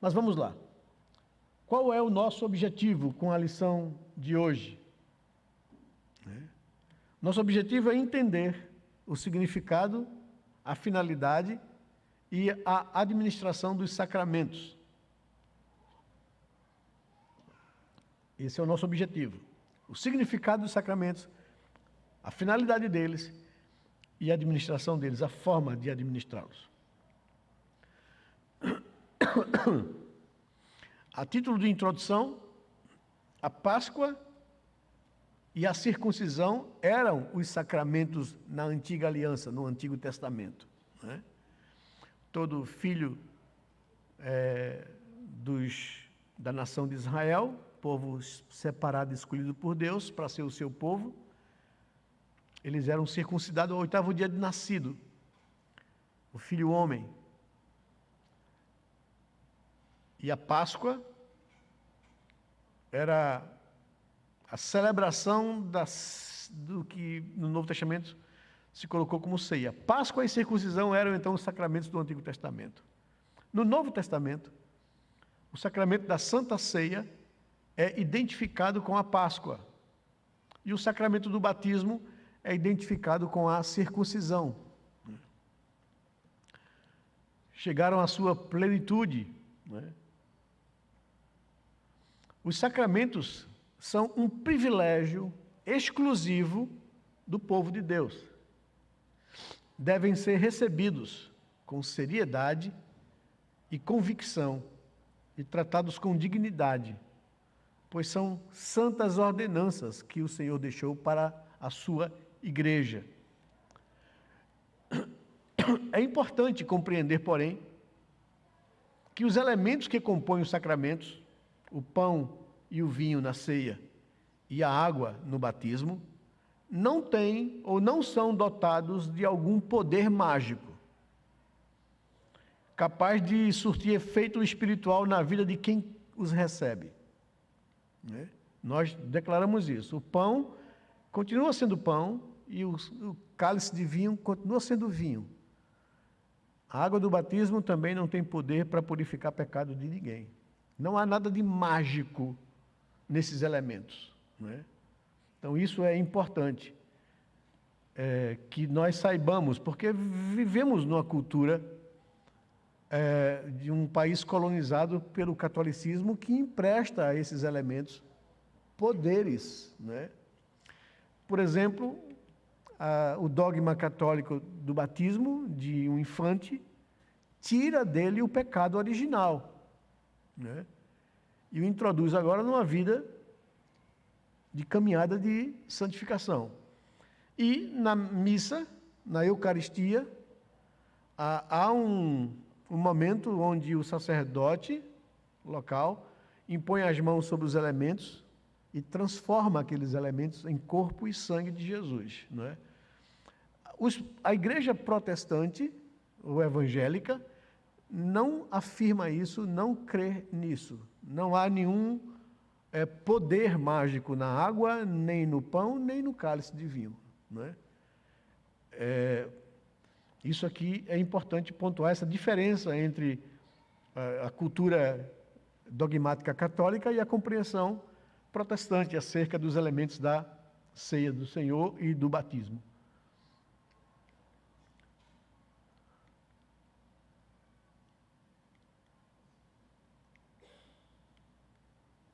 Mas vamos lá. Qual é o nosso objetivo com a lição de hoje? Nosso objetivo é entender o significado, a finalidade e a administração dos sacramentos. Esse é o nosso objetivo. O significado dos sacramentos, a finalidade deles e a administração deles, a forma de administrá-los. A título de introdução, a Páscoa e a circuncisão eram os sacramentos na antiga aliança, no Antigo Testamento. Né? Todo filho da nação de Israel, povo separado e escolhido por Deus para ser o seu povo, eles eram circuncidados ao 8º dia de nascido, o filho homem. E a Páscoa era a celebração do que no Novo Testamento se colocou como ceia. Páscoa e circuncisão eram então os sacramentos do Antigo Testamento. No Novo Testamento, o sacramento da Santa Ceia é identificado com a Páscoa. E o sacramento do batismo é identificado com a circuncisão. Chegaram à sua plenitude, né? Os sacramentos são um privilégio exclusivo do povo de Deus. Devem ser recebidos com seriedade e convicção e tratados com dignidade, pois são santas ordenanças que o Senhor deixou para a sua igreja. É importante compreender, porém, que os elementos que compõem os sacramentos, o pão e o vinho na ceia e a água no batismo, não têm ou não são dotados de algum poder mágico, capaz de surtir efeito espiritual na vida de quem os recebe. Nós declaramos isso. O pão continua sendo pão e o cálice de vinho continua sendo vinho. A água do batismo também não tem poder para purificar pecado de ninguém. Não há nada de mágico nesses elementos. Então isso é importante que nós saibamos, porque vivemos numa cultura de um país colonizado pelo catolicismo que empresta a esses elementos poderes. Por exemplo, o dogma católico do batismo de um infante tira dele o pecado original, e o introduz agora numa vida de caminhada de santificação. E na missa, na Eucaristia, há um momento onde o sacerdote local impõe as mãos sobre os elementos e transforma aqueles elementos em corpo e sangue de Jesus. A igreja protestante, ou evangélica, não afirma isso, não crê nisso. Não há nenhum poder mágico na água, nem no pão, nem no cálice de vinho. Isso aqui é importante pontuar, essa diferença entre a cultura dogmática católica e a compreensão protestante acerca dos elementos da ceia do Senhor e do batismo.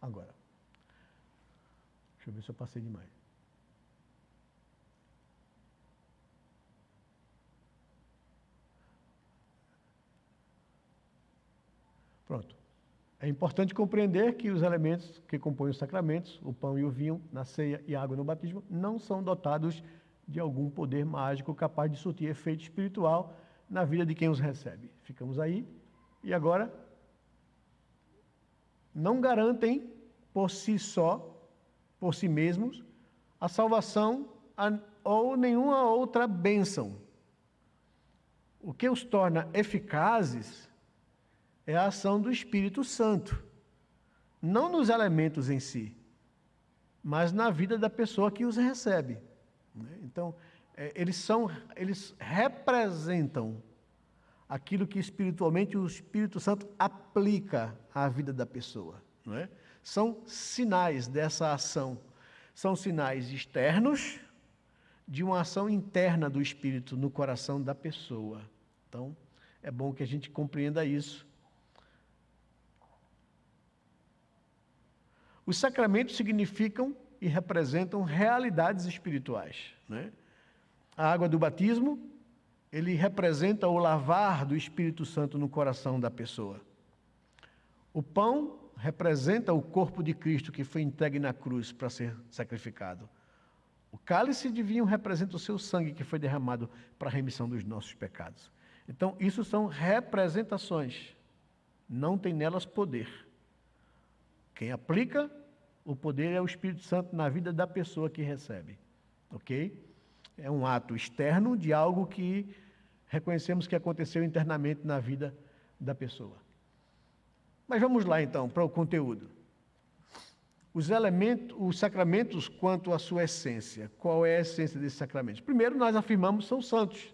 Agora, deixa eu ver se eu passei demais. Pronto. É importante compreender que os elementos que compõem os sacramentos, o pão e o vinho na ceia e a água no batismo, não são dotados de algum poder mágico capaz de surtir efeito espiritual na vida de quem os recebe. Ficamos aí. E agora, não garantem por si só, por si mesmos, a salvação ou nenhuma outra bênção. O que os torna eficazes é a ação do Espírito Santo, não nos elementos em si, mas na vida da pessoa que os recebe. Então, eles representam aquilo que espiritualmente o Espírito Santo aplica à vida da pessoa, não é? São sinais dessa ação. São sinais externos de uma ação interna do Espírito no coração da pessoa. Então, é bom que a gente compreenda isso. Os sacramentos significam e representam realidades espirituais, né? A água do batismo, ele representa o lavar do Espírito Santo no coração da pessoa. O pão representa o corpo de Cristo que foi entregue na cruz para ser sacrificado. O cálice de vinho representa o seu sangue que foi derramado para a remissão dos nossos pecados. Então, isso são representações, não tem nelas poder. Quem aplica o poder é o Espírito Santo na vida da pessoa que recebe, ok? É um ato externo de algo que reconhecemos que aconteceu internamente na vida da pessoa. Mas vamos lá então para o conteúdo. Os sacramentos quanto à sua essência. Qual é a essência desses sacramentos? Primeiro, nós afirmamos são santos.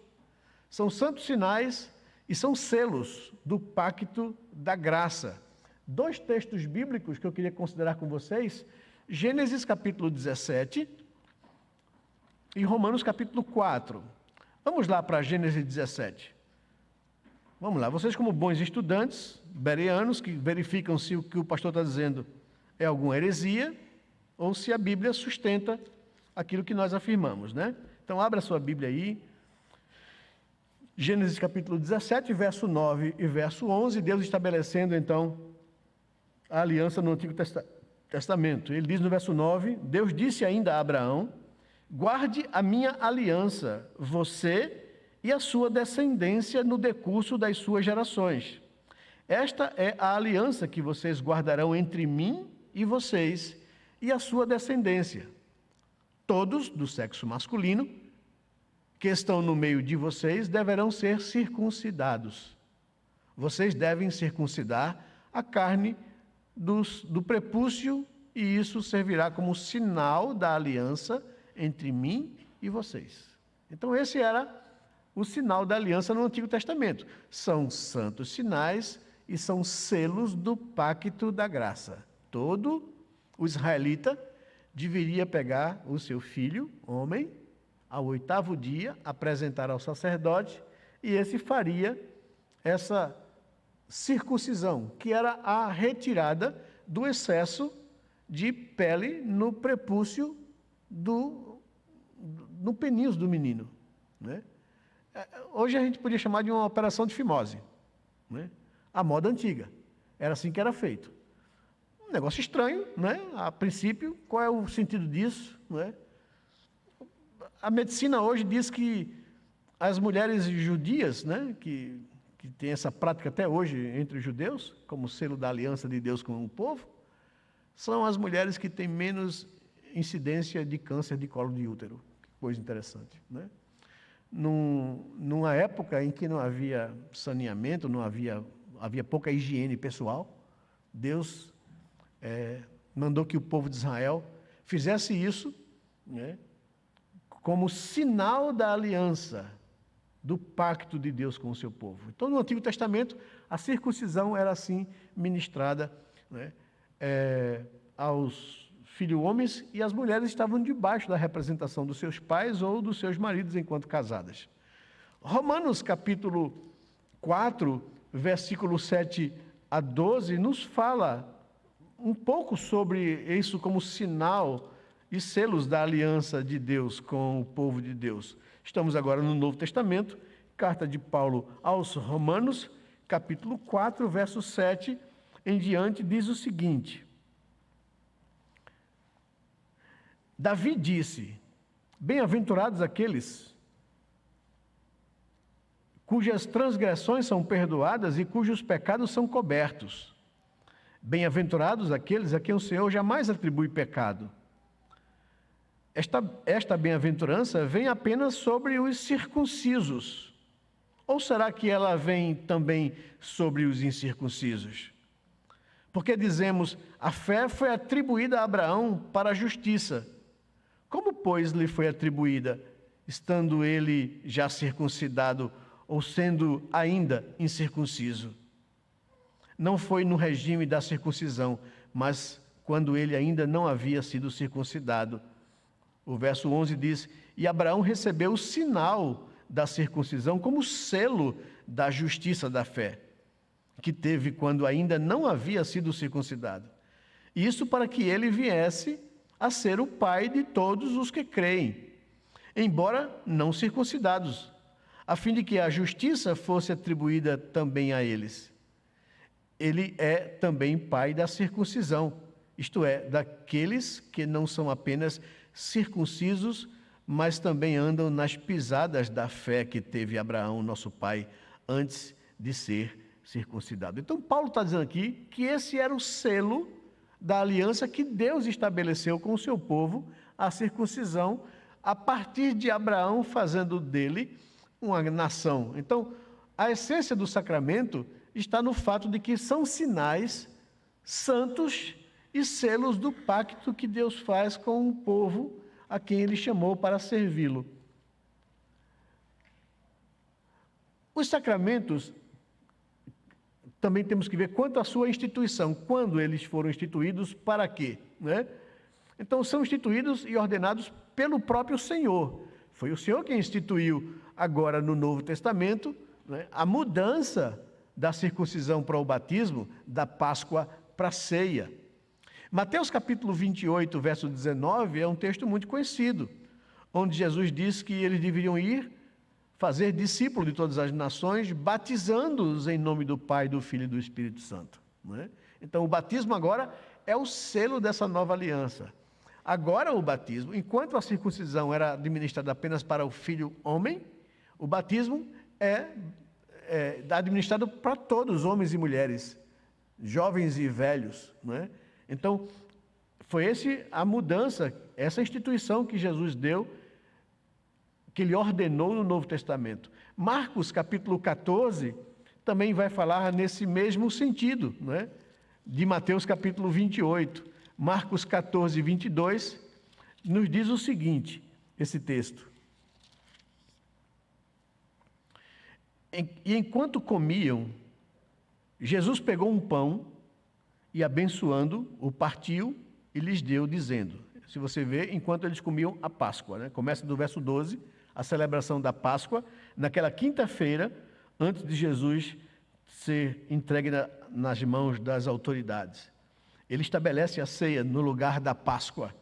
São santos sinais e são selos do pacto da graça. 2 textos bíblicos que eu queria considerar com vocês, Gênesis capítulo 17 e Romanos capítulo 4. Vamos lá para Gênesis 17. Vamos lá, vocês como bons estudantes, bereanos, que verificam se o que o pastor está dizendo é alguma heresia, ou se a Bíblia sustenta aquilo que nós afirmamos, né? Então, abra a sua Bíblia aí. Gênesis capítulo 17, verso 9 e verso 11, Deus estabelecendo, então, a aliança no Antigo Testamento. Ele diz no verso 9, Deus disse ainda a Abraão, guarde a minha aliança, você e a sua descendência no decurso das suas gerações. Esta é a aliança que vocês guardarão entre mim e vocês e a sua descendência. Todos do sexo masculino que estão no meio de vocês deverão ser circuncidados. Vocês devem circuncidar a carne do prepúcio e isso servirá como sinal da aliança entre mim e vocês. Então esse era o sinal da aliança no Antigo Testamento. São santos sinais e são selos do pacto da graça. Todo o israelita deveria pegar o seu filho, homem, ao 8º dia, apresentar ao sacerdote, e esse faria essa circuncisão, que era a retirada do excesso de pele no prepúcio no pênis do menino, né? Hoje a gente podia chamar de uma operação de fimose, né? A moda antiga, era assim que era feito. Um negócio estranho, né? A princípio, qual é o sentido disso, né? A medicina hoje diz que as mulheres judias, né, que tem essa prática até hoje entre os judeus, como selo da aliança de Deus com o povo, são as mulheres que têm menos incidência de câncer de colo de útero. Que coisa interessante, né? Numa época em que não havia saneamento, havia pouca higiene pessoal, Deus mandou que o povo de Israel fizesse isso, né, como sinal da aliança, do pacto de Deus com o seu povo. Então, no Antigo Testamento, a circuncisão era assim ministrada, né, aos filhos homens, e as mulheres estavam debaixo da representação dos seus pais ou dos seus maridos enquanto casadas. Romanos capítulo 4, versículo 7 a 12, nos fala um pouco sobre isso como sinal e selos da aliança de Deus com o povo de Deus. Estamos agora no Novo Testamento, carta de Paulo aos Romanos, capítulo 4, verso 7 em diante, diz o seguinte: Davi disse, bem-aventurados aqueles cujas transgressões são perdoadas e cujos pecados são cobertos. Bem-aventurados aqueles a quem o Senhor jamais atribui pecado. Esta bem-aventurança vem apenas sobre os circuncisos. Ou será que ela vem também sobre os incircuncisos? Porque dizemos, a fé foi atribuída a Abraão para a justiça. Como, pois, lhe foi atribuída, estando ele já circuncidado ou sendo ainda incircunciso. Não foi no regime da circuncisão, mas quando ele ainda não havia sido circuncidado. O verso 11 diz: e Abraão recebeu o sinal da circuncisão como selo da justiça da fé, que teve quando ainda não havia sido circuncidado. Isso para que ele viesse a ser o pai de todos os que creem, embora não circuncidados, a fim de que a justiça fosse atribuída também a eles. Ele é também pai da circuncisão, isto é, daqueles que não são apenas circuncisos, mas também andam nas pisadas da fé que teve Abraão, nosso pai, antes de ser circuncidado. Então, Paulo está dizendo aqui que esse era o selo da aliança que Deus estabeleceu com o seu povo, a circuncisão, a partir de Abraão, fazendo dele uma nação. Então, a essência do sacramento está no fato de que são sinais santos e selos do pacto que Deus faz com o povo a quem ele chamou para servi-lo. Os sacramentos, também temos que ver quanto à sua instituição, quando eles foram instituídos, para quê, né? Então, são instituídos e ordenados pelo próprio Senhor. Foi o Senhor quem instituiu agora no Novo Testamento, né, a mudança da circuncisão para o batismo, da Páscoa para a ceia. Mateus capítulo 28, verso 19, é um texto muito conhecido, onde Jesus diz que eles deveriam ir fazer discípulos de todas as nações, batizando-os em nome do Pai, do Filho e do Espírito Santo. Não é? Então, o batismo agora é o selo dessa nova aliança. Agora, o batismo, enquanto a circuncisão era administrada apenas para o filho homem, o batismo é administrado para todos, homens e mulheres, jovens e velhos, não é? Então, foi a mudança, essa instituição que Jesus deu, que ele ordenou no Novo Testamento. Marcos, capítulo 14, também vai falar nesse mesmo sentido, não é? De Mateus, capítulo 28. Marcos 14, 22, nos diz o seguinte, esse texto. E enquanto comiam, Jesus pegou um pão e, abençoando, o partiu e lhes deu, dizendo, se você vê, enquanto eles comiam a Páscoa, né? Começa do verso 12, a celebração da Páscoa, naquela quinta-feira, antes de Jesus ser entregue nas mãos das autoridades. Ele estabelece a ceia no lugar da Páscoa.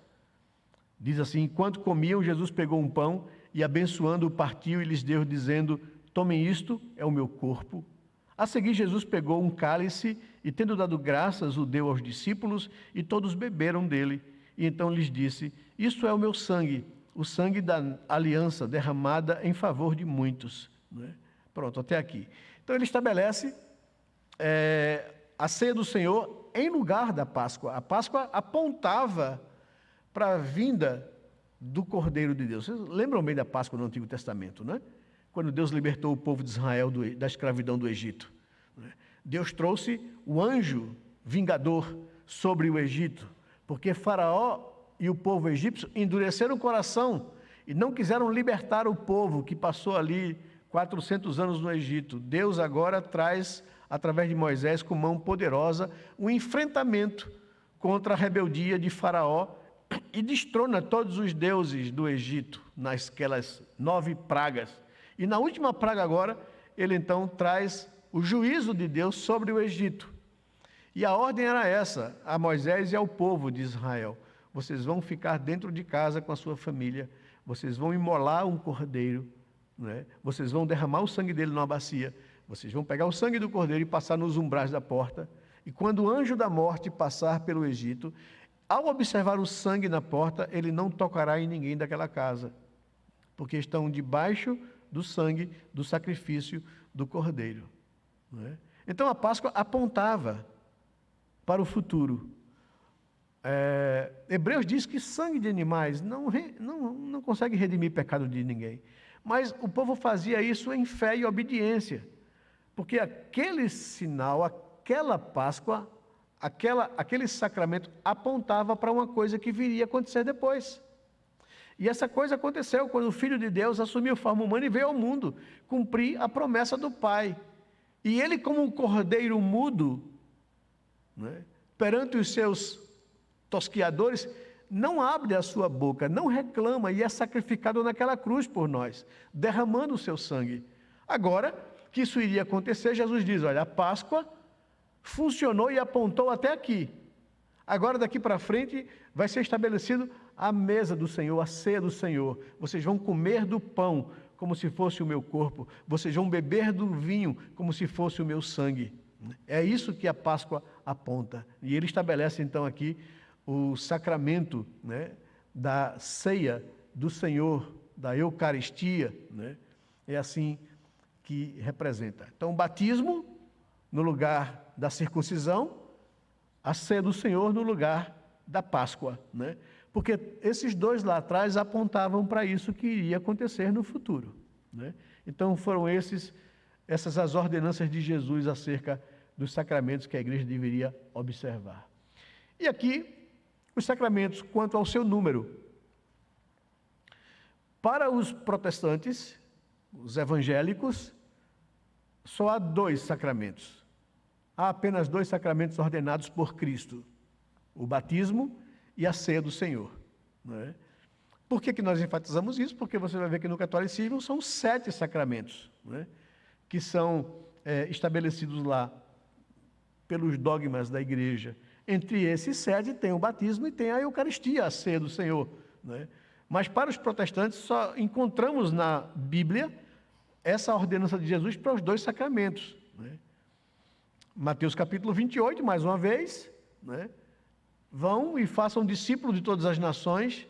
Diz assim, enquanto comiam, Jesus pegou um pão e, abençoando, o partiu e lhes deu, dizendo, tomem isto, é o meu corpo. A seguir, Jesus pegou um cálice e, tendo dado graças, o deu aos discípulos e todos beberam dele. E então lhes disse, isto é o meu sangue, o sangue da aliança derramada em favor de muitos. Não é? Pronto, até aqui. Então ele estabelece a ceia do Senhor em lugar da Páscoa. A Páscoa apontava para a vinda do Cordeiro de Deus. Vocês lembram bem da Páscoa no Antigo Testamento, não é? Quando Deus libertou o povo de Israel da escravidão do Egito. Deus trouxe o anjo vingador sobre o Egito, porque Faraó e o povo egípcio endureceram o coração e não quiseram libertar o povo que passou ali 400 anos no Egito. Deus agora traz, através de Moisés, com mão poderosa, um enfrentamento contra a rebeldia de Faraó e destrona todos os deuses do Egito, nasquelas 9 pragas. E na última praga agora, ele então traz o juízo de Deus sobre o Egito. E a ordem era essa, a Moisés e ao povo de Israel. Vocês vão ficar dentro de casa com a sua família, vocês vão imolar um cordeiro, né? Vocês vão derramar o sangue dele numa bacia, vocês vão pegar o sangue do cordeiro e passar nos umbrais da porta. E quando o anjo da morte passar pelo Egito, ao observar o sangue na porta, ele não tocará em ninguém daquela casa, porque estão debaixo do sangue do sacrifício do cordeiro. Não é? Então a Páscoa apontava para o futuro. Hebreus diz que sangue de animais não consegue redimir pecado de ninguém. Mas o povo fazia isso em fé e obediência, porque aquele sinal, aquela Páscoa, aquele sacramento apontava para uma coisa que viria a acontecer depois. E essa coisa aconteceu quando o Filho de Deus assumiu forma humana e veio ao mundo cumprir a promessa do Pai. E ele, como um cordeiro mudo, né, perante os seus tosquiadores, não abre a sua boca, não reclama e é sacrificado naquela cruz por nós, derramando o seu sangue. Agora que isso iria acontecer, Jesus diz, olha, a Páscoa funcionou e apontou até aqui. Agora daqui para frente vai ser estabelecido a mesa do Senhor, a ceia do Senhor. Vocês vão comer do pão como se fosse o meu corpo. Vocês vão beber do vinho como se fosse o meu sangue. É isso que a Páscoa aponta. E ele estabelece então aqui o sacramento, né, da ceia do Senhor, da Eucaristia, né? É assim que representa. Então, o batismo no lugar da circuncisão, a ceia do Senhor no lugar da Páscoa, né? Porque esses dois lá atrás apontavam para isso que iria acontecer no futuro, né? Então foram essas as ordenanças de Jesus acerca dos sacramentos que a igreja deveria observar. E aqui, os sacramentos quanto ao seu número. Para os protestantes, os evangélicos, só há 2 sacramentos. Há apenas 2 sacramentos ordenados por Cristo: o batismo e a ceia do Senhor, não é? Por que nós enfatizamos isso? Porque você vai ver que no catolicismo são 7 sacramentos, não é? Que são estabelecidos lá pelos dogmas da igreja. Entre esses 7 tem o batismo e tem a Eucaristia, a ceia do Senhor, não é? Mas para os protestantes só encontramos na Bíblia essa ordenança de Jesus para os 2 sacramentos, não é? Mateus capítulo 28, mais uma vez, né? Vão e façam discípulos de todas as nações,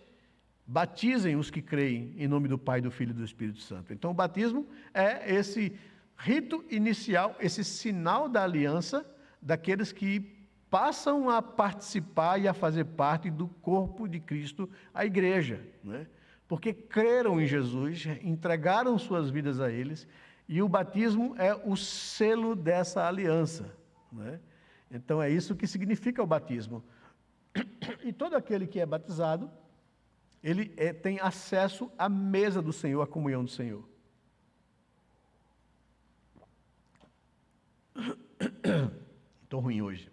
batizem os que creem em nome do Pai, do Filho e do Espírito Santo. Então o batismo é esse rito inicial, esse sinal da aliança daqueles que passam a participar e a fazer parte do corpo de Cristo, a igreja, né? Porque creram em Jesus, entregaram suas vidas a eles, e o batismo é o selo dessa aliança, né? Então é isso que significa o batismo. E todo aquele que é batizado, ele tem acesso à mesa do Senhor, à comunhão do Senhor. Estou ruim hoje.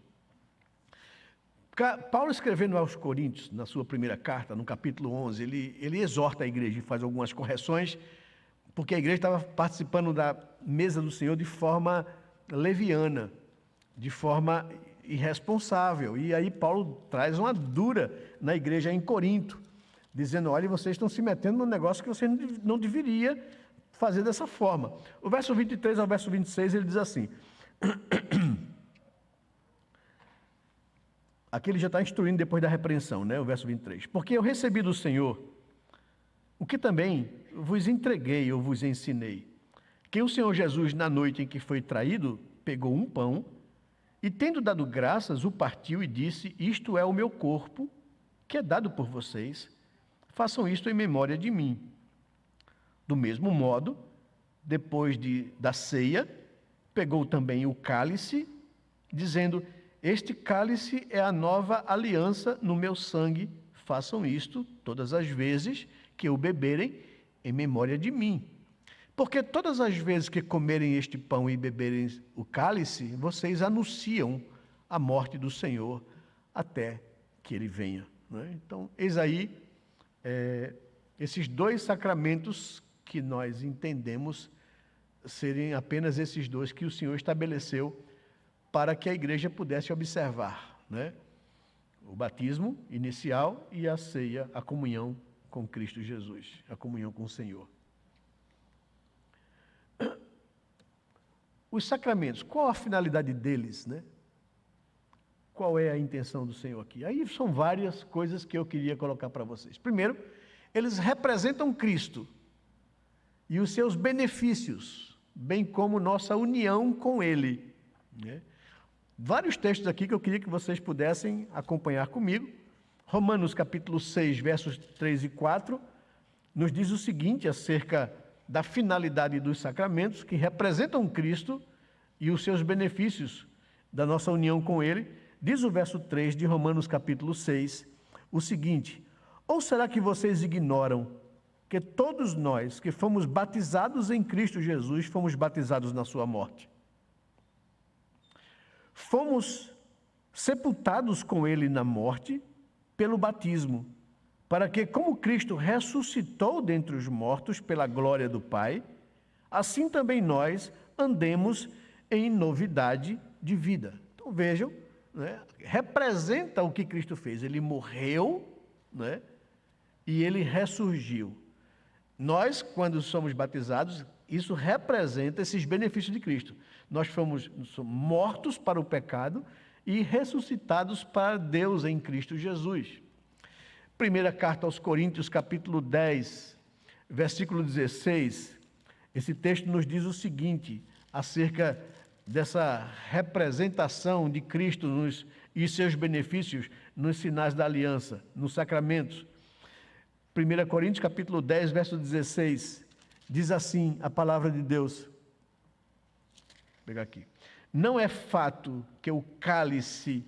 Paulo, escrevendo aos Coríntios, na sua primeira carta, no capítulo 11, ele exorta a igreja e faz algumas correções, porque a igreja estava participando da mesa do Senhor de forma leviana, de forma irresponsável. E aí Paulo traz uma dura na igreja em Corinto, dizendo, olha, vocês estão se metendo num negócio que vocês não deveriam fazer dessa forma. O verso 23 ao verso 26, ele diz assim, aqui ele já está instruindo depois da repreensão, né? O verso 23. Porque eu recebi do Senhor o que também vos entreguei ou vos ensinei, que o Senhor Jesus, na noite em que foi traído, pegou um pão e, tendo dado graças, o partiu e disse, isto é o meu corpo, que é dado por vocês, façam isto em memória de mim. Do mesmo modo, depois da ceia, pegou também o cálice, dizendo, este cálice é a nova aliança no meu sangue, façam isto todas as vezes que o beberem em memória de mim. Porque todas as vezes que comerem este pão e beberem o cálice, vocês anunciam a morte do Senhor até que ele venha, né? Então, eis aí esses 2 sacramentos que nós entendemos serem apenas esses 2 que o Senhor estabeleceu para que a igreja pudesse observar, né? O batismo inicial e a ceia, a comunhão com Cristo Jesus, a comunhão com o Senhor. Os sacramentos, qual a finalidade deles, né? Qual é a intenção do Senhor aqui? Aí são várias coisas que eu queria colocar para vocês. Primeiro, eles representam Cristo e os seus benefícios, bem como nossa união com Ele, né? Vários textos aqui que eu queria que vocês pudessem acompanhar comigo. Romanos capítulo 6, versos 3 e 4, nos diz o seguinte acerca da finalidade dos sacramentos, que representam Cristo e os seus benefícios da nossa união com Ele. Diz o verso 3 de Romanos capítulo 6, o seguinte, Ou será que vocês ignoram que todos nós que fomos batizados em Cristo Jesus, fomos batizados na sua morte? Fomos sepultados com ele na morte pelo batismo, para que, como Cristo ressuscitou dentre os mortos pela glória do Pai, assim também nós andemos em novidade de vida. Então vejam, né, representa o que Cristo fez. Ele morreu, né, e ele ressurgiu. Nós, quando somos batizados, isso representa esses benefícios de Cristo. Nós fomos mortos para o pecado e ressuscitados para Deus em Cristo Jesus. Primeira carta aos Coríntios, capítulo 10, versículo 16. Esse texto nos diz o seguinte, acerca dessa representação de Cristo e seus benefícios nos sinais da aliança, nos sacramentos. 1 Coríntios, capítulo 10, verso 16, diz assim a palavra de Deus. Vou pegar aqui. Não é fato que o cálice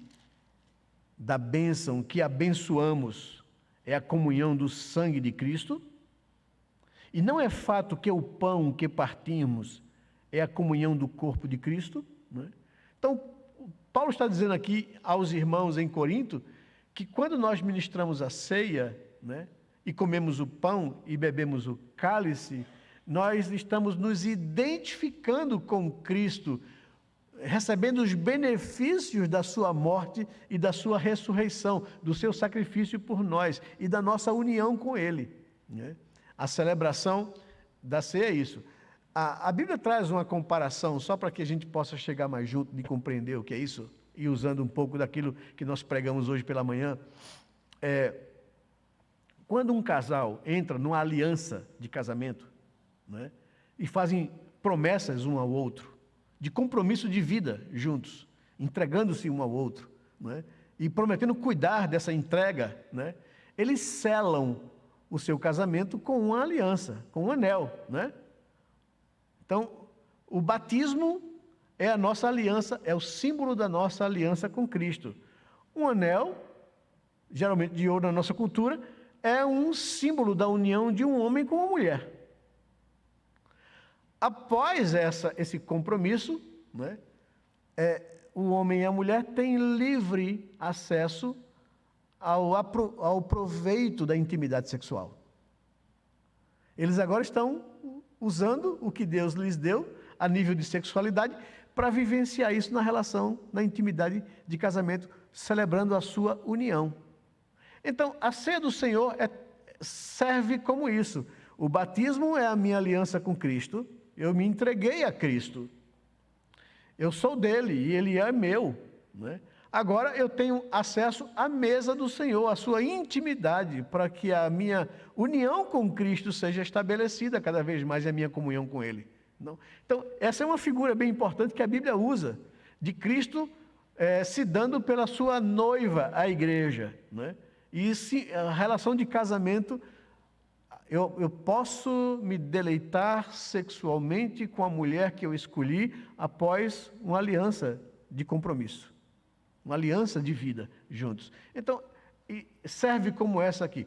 da bênção que abençoamos é a comunhão do sangue de Cristo? E não é fato que o pão que partimos é a comunhão do corpo de Cristo? Né? Então, Paulo está dizendo aqui aos irmãos em Corinto que quando nós ministramos a ceia, né, e comemos o pão e bebemos o cálice, nós estamos nos identificando com Cristo, recebendo os benefícios da sua morte e da sua ressurreição, do seu sacrifício por nós e da nossa união com Ele, né? A celebração da ceia é isso. A Bíblia traz uma comparação, só para que a gente possa chegar mais junto de compreender o que é isso, e usando um pouco daquilo que nós pregamos hoje pela manhã. Quando um casal entra numa aliança de casamento, né, e fazem promessas um ao outro, de compromisso de vida juntos, entregando-se um ao outro, né, e prometendo cuidar dessa entrega, né, eles selam o seu casamento com uma aliança, com um anel, né? Então, o batismo é a nossa aliança, é o símbolo da nossa aliança com Cristo. Um anel, geralmente de ouro na nossa cultura, é um símbolo da união de um homem com uma mulher. Após esse compromisso, né, o homem e a mulher têm livre acesso ao proveito da intimidade sexual. Eles agora estão usando o que Deus lhes deu a nível de sexualidade para vivenciar isso na relação, na intimidade de casamento, celebrando a sua união. Então, a ceia do Senhor serve como isso. O batismo é a minha aliança com Cristo, eu me entreguei a Cristo. Eu sou dele e ele é meu, né? Agora eu tenho acesso à mesa do Senhor, à sua intimidade, para que a minha união com Cristo seja estabelecida cada vez mais e a minha comunhão com Ele. Não? Então, essa é uma figura bem importante que a Bíblia usa, de Cristo se dando pela sua noiva, a igreja. Né? E a relação de casamento, eu posso me deleitar sexualmente com a mulher que eu escolhi após uma aliança de compromisso. Uma aliança de vida juntos. Então, serve como essa aqui.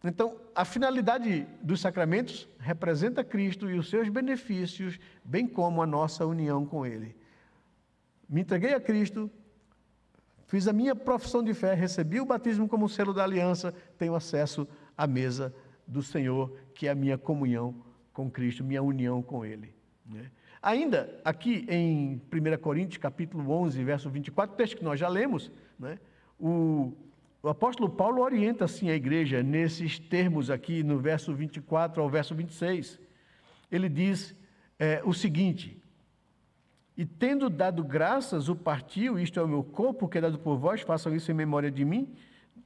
Então, a finalidade dos sacramentos representa Cristo e os seus benefícios, bem como a nossa união com Ele. Me entreguei a Cristo, fiz a minha profissão de fé, recebi o batismo como selo da aliança, tenho acesso à mesa do Senhor, que é a minha comunhão com Cristo, minha união com Ele, né? Ainda aqui em 1 Coríntios, capítulo 11, verso 24, texto que nós já lemos, né? O apóstolo Paulo orienta assim a igreja nesses termos aqui, no verso 24 ao verso 26. Ele diz o seguinte: e tendo dado graças, o partiu, isto é o meu corpo, que é dado por vós, façam isso em memória de mim.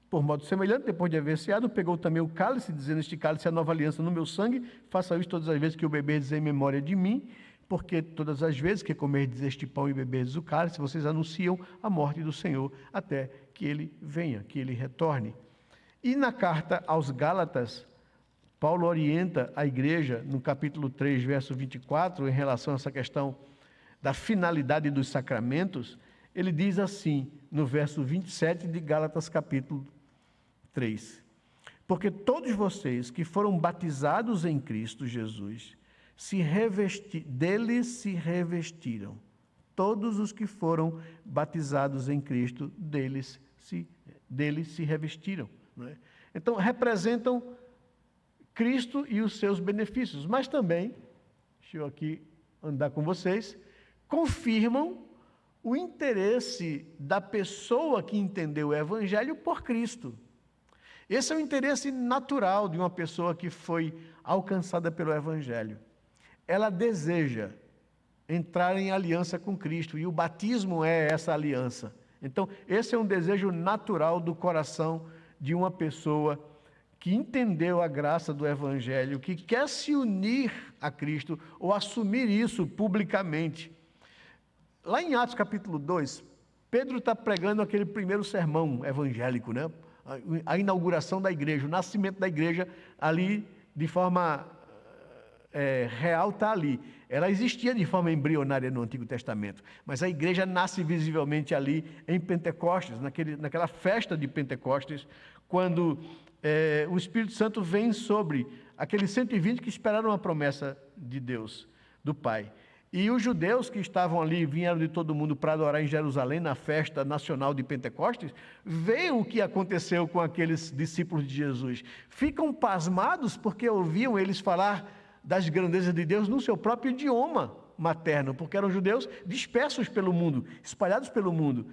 Por modo semelhante, depois de haver ceado, pegou também o cálice, dizendo: este cálice é a nova aliança no meu sangue, façam isso todas as vezes que o beberdes em memória de mim. Porque todas as vezes que comerdes este pão e beberdes o cálice, vocês anunciam a morte do Senhor até que Ele venha, que Ele retorne. E na carta aos Gálatas, Paulo orienta a igreja, no capítulo 3, verso 24, em relação a essa questão da finalidade dos sacramentos. Ele diz assim, no verso 27 de Gálatas, capítulo 3: Porque todos vocês que foram batizados em Cristo Jesus, dele se revestiram. Todos os que foram batizados em Cristo, dele se revestiram. Não é? Então, representam Cristo e os seus benefícios, mas também, deixa eu aqui andar com vocês, confirmam o interesse da pessoa que entendeu o Evangelho por Cristo. Esse é o interesse natural de uma pessoa que foi alcançada pelo Evangelho. Ela deseja entrar em aliança com Cristo, e o batismo é essa aliança. Então, esse é um desejo natural do coração de uma pessoa que entendeu a graça do Evangelho, que quer se unir a Cristo ou assumir isso publicamente. Lá em Atos capítulo 2, Pedro está pregando aquele primeiro sermão evangélico, né? A inauguração da igreja, o nascimento da igreja ali de forma real está ali. Ela existia de forma embrionária no Antigo Testamento, mas a igreja nasce visivelmente ali em Pentecostes, naquela festa de Pentecostes, quando o Espírito Santo vem sobre aqueles 120 que esperaram a promessa de Deus, do Pai. E os judeus que estavam ali, vieram de todo mundo para adorar em Jerusalém, na festa nacional de Pentecostes, veem o que aconteceu com aqueles discípulos de Jesus. Ficam pasmados porque ouviam eles falar das grandezas de Deus no seu próprio idioma materno, porque eram judeus dispersos pelo mundo, espalhados pelo mundo.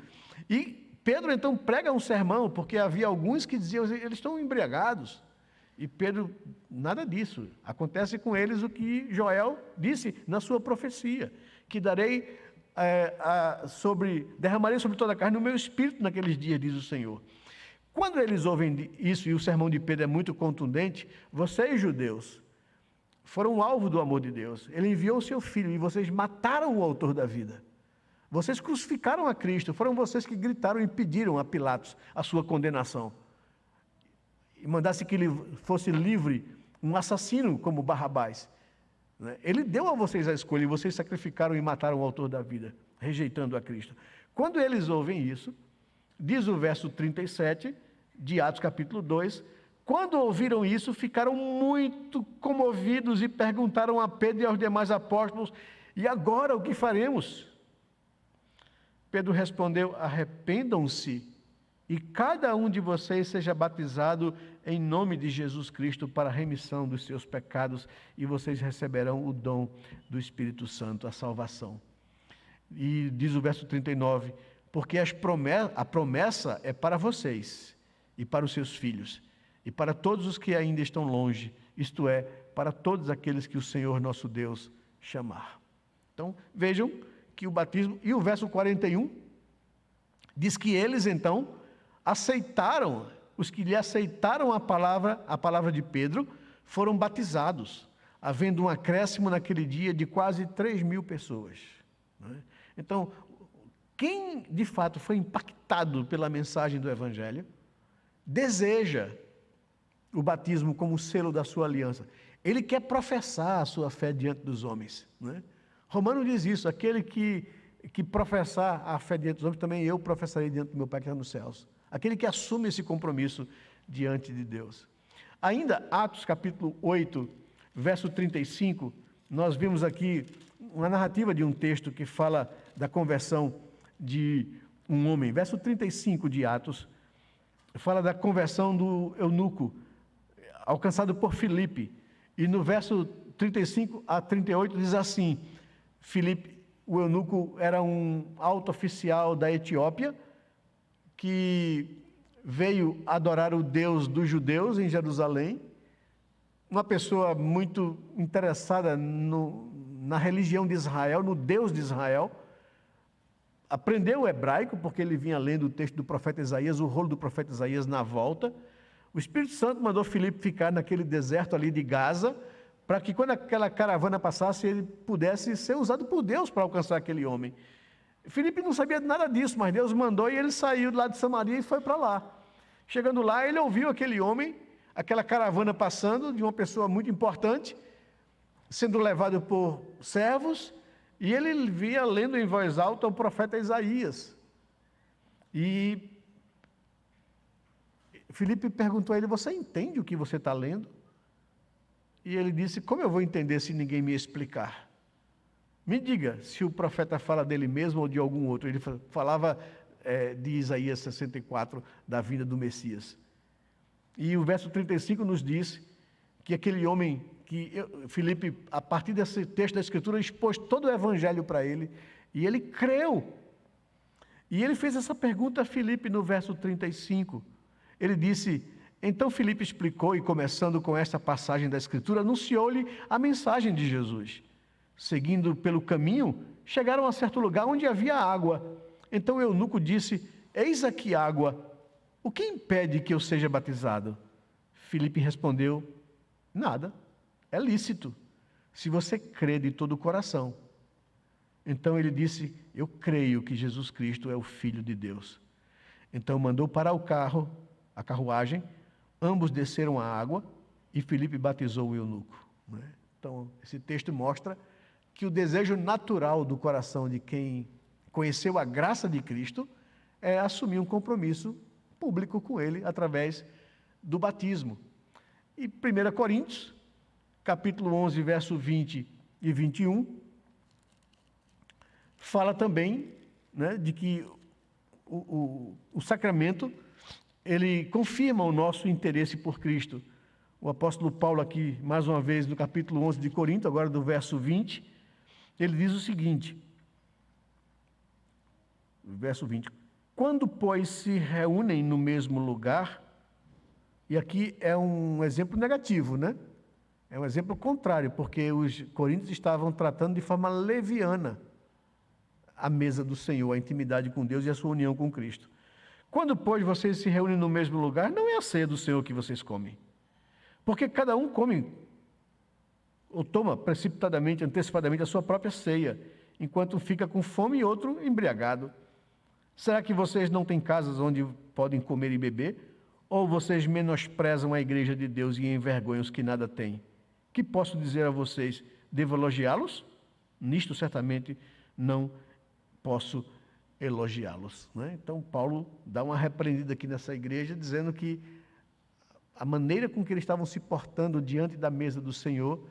E Pedro então prega um sermão, porque havia alguns que diziam, eles estão embriagados. E Pedro, nada disso. Acontece com eles o que Joel disse na sua profecia, que derramarei sobre toda a carne o meu espírito naqueles dias, diz o Senhor. Quando eles ouvem isso, e o sermão de Pedro é muito contundente, vocês, judeus, foram alvo do amor de Deus. Ele enviou o seu filho e vocês mataram o autor da vida. Vocês crucificaram a Cristo, foram vocês que gritaram e pediram a Pilatos a sua condenação. E mandasse que ele fosse livre um assassino como Barrabás. Ele deu a vocês a escolha e vocês sacrificaram e mataram o autor da vida, rejeitando a Cristo. Quando eles ouvem isso, diz o verso 37 de Atos capítulo 2, quando ouviram isso, ficaram muito comovidos e perguntaram a Pedro e aos demais apóstolos, e agora o que faremos? Pedro respondeu, arrependam-se e cada um de vocês seja batizado em nome de Jesus Cristo para a remissão dos seus pecados e vocês receberão o dom do Espírito Santo, a salvação. E diz o verso 39, porque a promessa é para vocês e para os seus filhos e para todos os que ainda estão longe, isto é, para todos aqueles que o Senhor nosso Deus chamar. Então, vejam que o batismo, e o verso 41, diz que eles então aceitaram, os que lhe aceitaram a palavra de Pedro, foram batizados, havendo um acréscimo naquele dia de quase 3.000 pessoas. Então, quem de fato foi impactado pela mensagem do Evangelho, deseja o batismo como selo da sua aliança. Ele quer professar a sua fé diante dos homens. Romano diz isso, aquele que professar a fé diante dos homens, também eu professarei diante do meu Pai que está nos céus. Aquele que assume esse compromisso diante de Deus. Ainda, Atos capítulo 8, verso 35, nós vimos aqui uma narrativa de um texto que fala da conversão de um homem. Verso 35 de Atos, fala da conversão do eunuco, alcançado por Filipe. E no verso 35 a 38 diz assim, Filipe, o eunuco era um alto oficial da Etiópia, que veio adorar o Deus dos judeus em Jerusalém, uma pessoa muito interessada na religião de Israel, no Deus de Israel, aprendeu o hebraico, porque ele vinha lendo o texto do profeta Isaías, o rolo do profeta Isaías na volta. O Espírito Santo mandou Filipe ficar naquele deserto ali de Gaza, para que quando aquela caravana passasse, ele pudesse ser usado por Deus para alcançar aquele homem. Filipe não sabia nada disso, mas Deus mandou e ele saiu lá de Samaria e foi para lá. Chegando lá, ele ouviu aquele homem, aquela caravana passando, de uma pessoa muito importante, sendo levado por servos, e ele via lendo em voz alta o profeta Isaías. E Filipe perguntou a ele: você entende o que você está lendo? E ele disse: como eu vou entender se ninguém me explicar? Me diga se o profeta fala dele mesmo ou de algum outro. Ele falava de Isaías 64, da vinda do Messias. E o verso 35 nos diz que aquele homem, Filipe, a partir desse texto da Escritura, expôs todo o evangelho para ele, e ele creu. E ele fez essa pergunta a Filipe no verso 35. Ele disse: então Filipe explicou, e começando com esta passagem da Escritura, anunciou-lhe a mensagem de Jesus. Seguindo pelo caminho, chegaram a certo lugar onde havia água. Então o eunuco disse: eis aqui água, o que impede que eu seja batizado? Filipe respondeu: nada, é lícito, se você crê de todo o coração. Então ele disse: eu creio que Jesus Cristo é o Filho de Deus. Então mandou parar a carruagem, ambos desceram a água e Filipe batizou o eunuco. Então esse texto mostra que o desejo natural do coração de quem conheceu a graça de Cristo é assumir um compromisso público com Ele através do batismo. E 1 Coríntios, capítulo 11, verso 20 e 21, fala também, de que o sacramento, ele confirma o nosso interesse por Cristo. O apóstolo Paulo aqui, mais uma vez, no capítulo 11 de Corinto, agora do verso 20, ele diz o seguinte, verso 20, quando, pois, se reúnem no mesmo lugar, e aqui é um exemplo negativo, É um exemplo contrário, porque os coríntios estavam tratando de forma leviana a mesa do Senhor, a intimidade com Deus e a sua união com Cristo. Quando, pois, vocês se reúnem no mesmo lugar, não é a ceia do Senhor que vocês comem, porque cada um come ou toma precipitadamente, antecipadamente a sua própria ceia, enquanto fica com fome e outro embriagado. Será que vocês não têm casas onde podem comer e beber? Ou vocês menosprezam a igreja de Deus e envergonham os que nada têm? Que posso dizer a vocês? Devo elogiá-los? Nisto certamente não posso elogiá-los. Então Paulo dá uma repreendida aqui nessa igreja, dizendo que a maneira com que eles estavam se portando diante da mesa do Senhor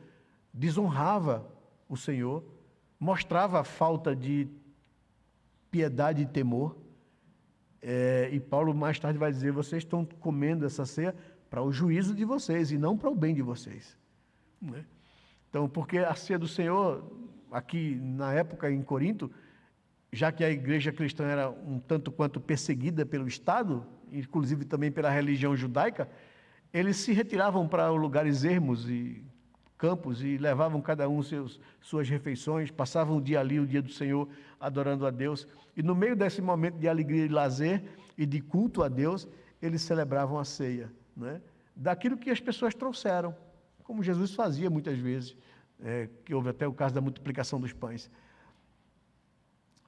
desonrava o Senhor, mostrava a falta de piedade e temor. E Paulo mais tarde vai dizer: vocês estão comendo essa ceia para o juízo de vocês e não para o bem de vocês. Então, porque a ceia do Senhor, aqui na época em Corinto, já que a igreja cristã era um tanto quanto perseguida pelo Estado, inclusive também pela religião judaica, eles se retiravam para lugares ermos e campos e levavam cada um suas refeições, passavam o dia ali, o dia do Senhor, adorando a Deus. E no meio desse momento de alegria e lazer e de culto a Deus, eles celebravam a ceia, daquilo que as pessoas trouxeram, como Jesus fazia muitas vezes, que houve até o caso da multiplicação dos pães.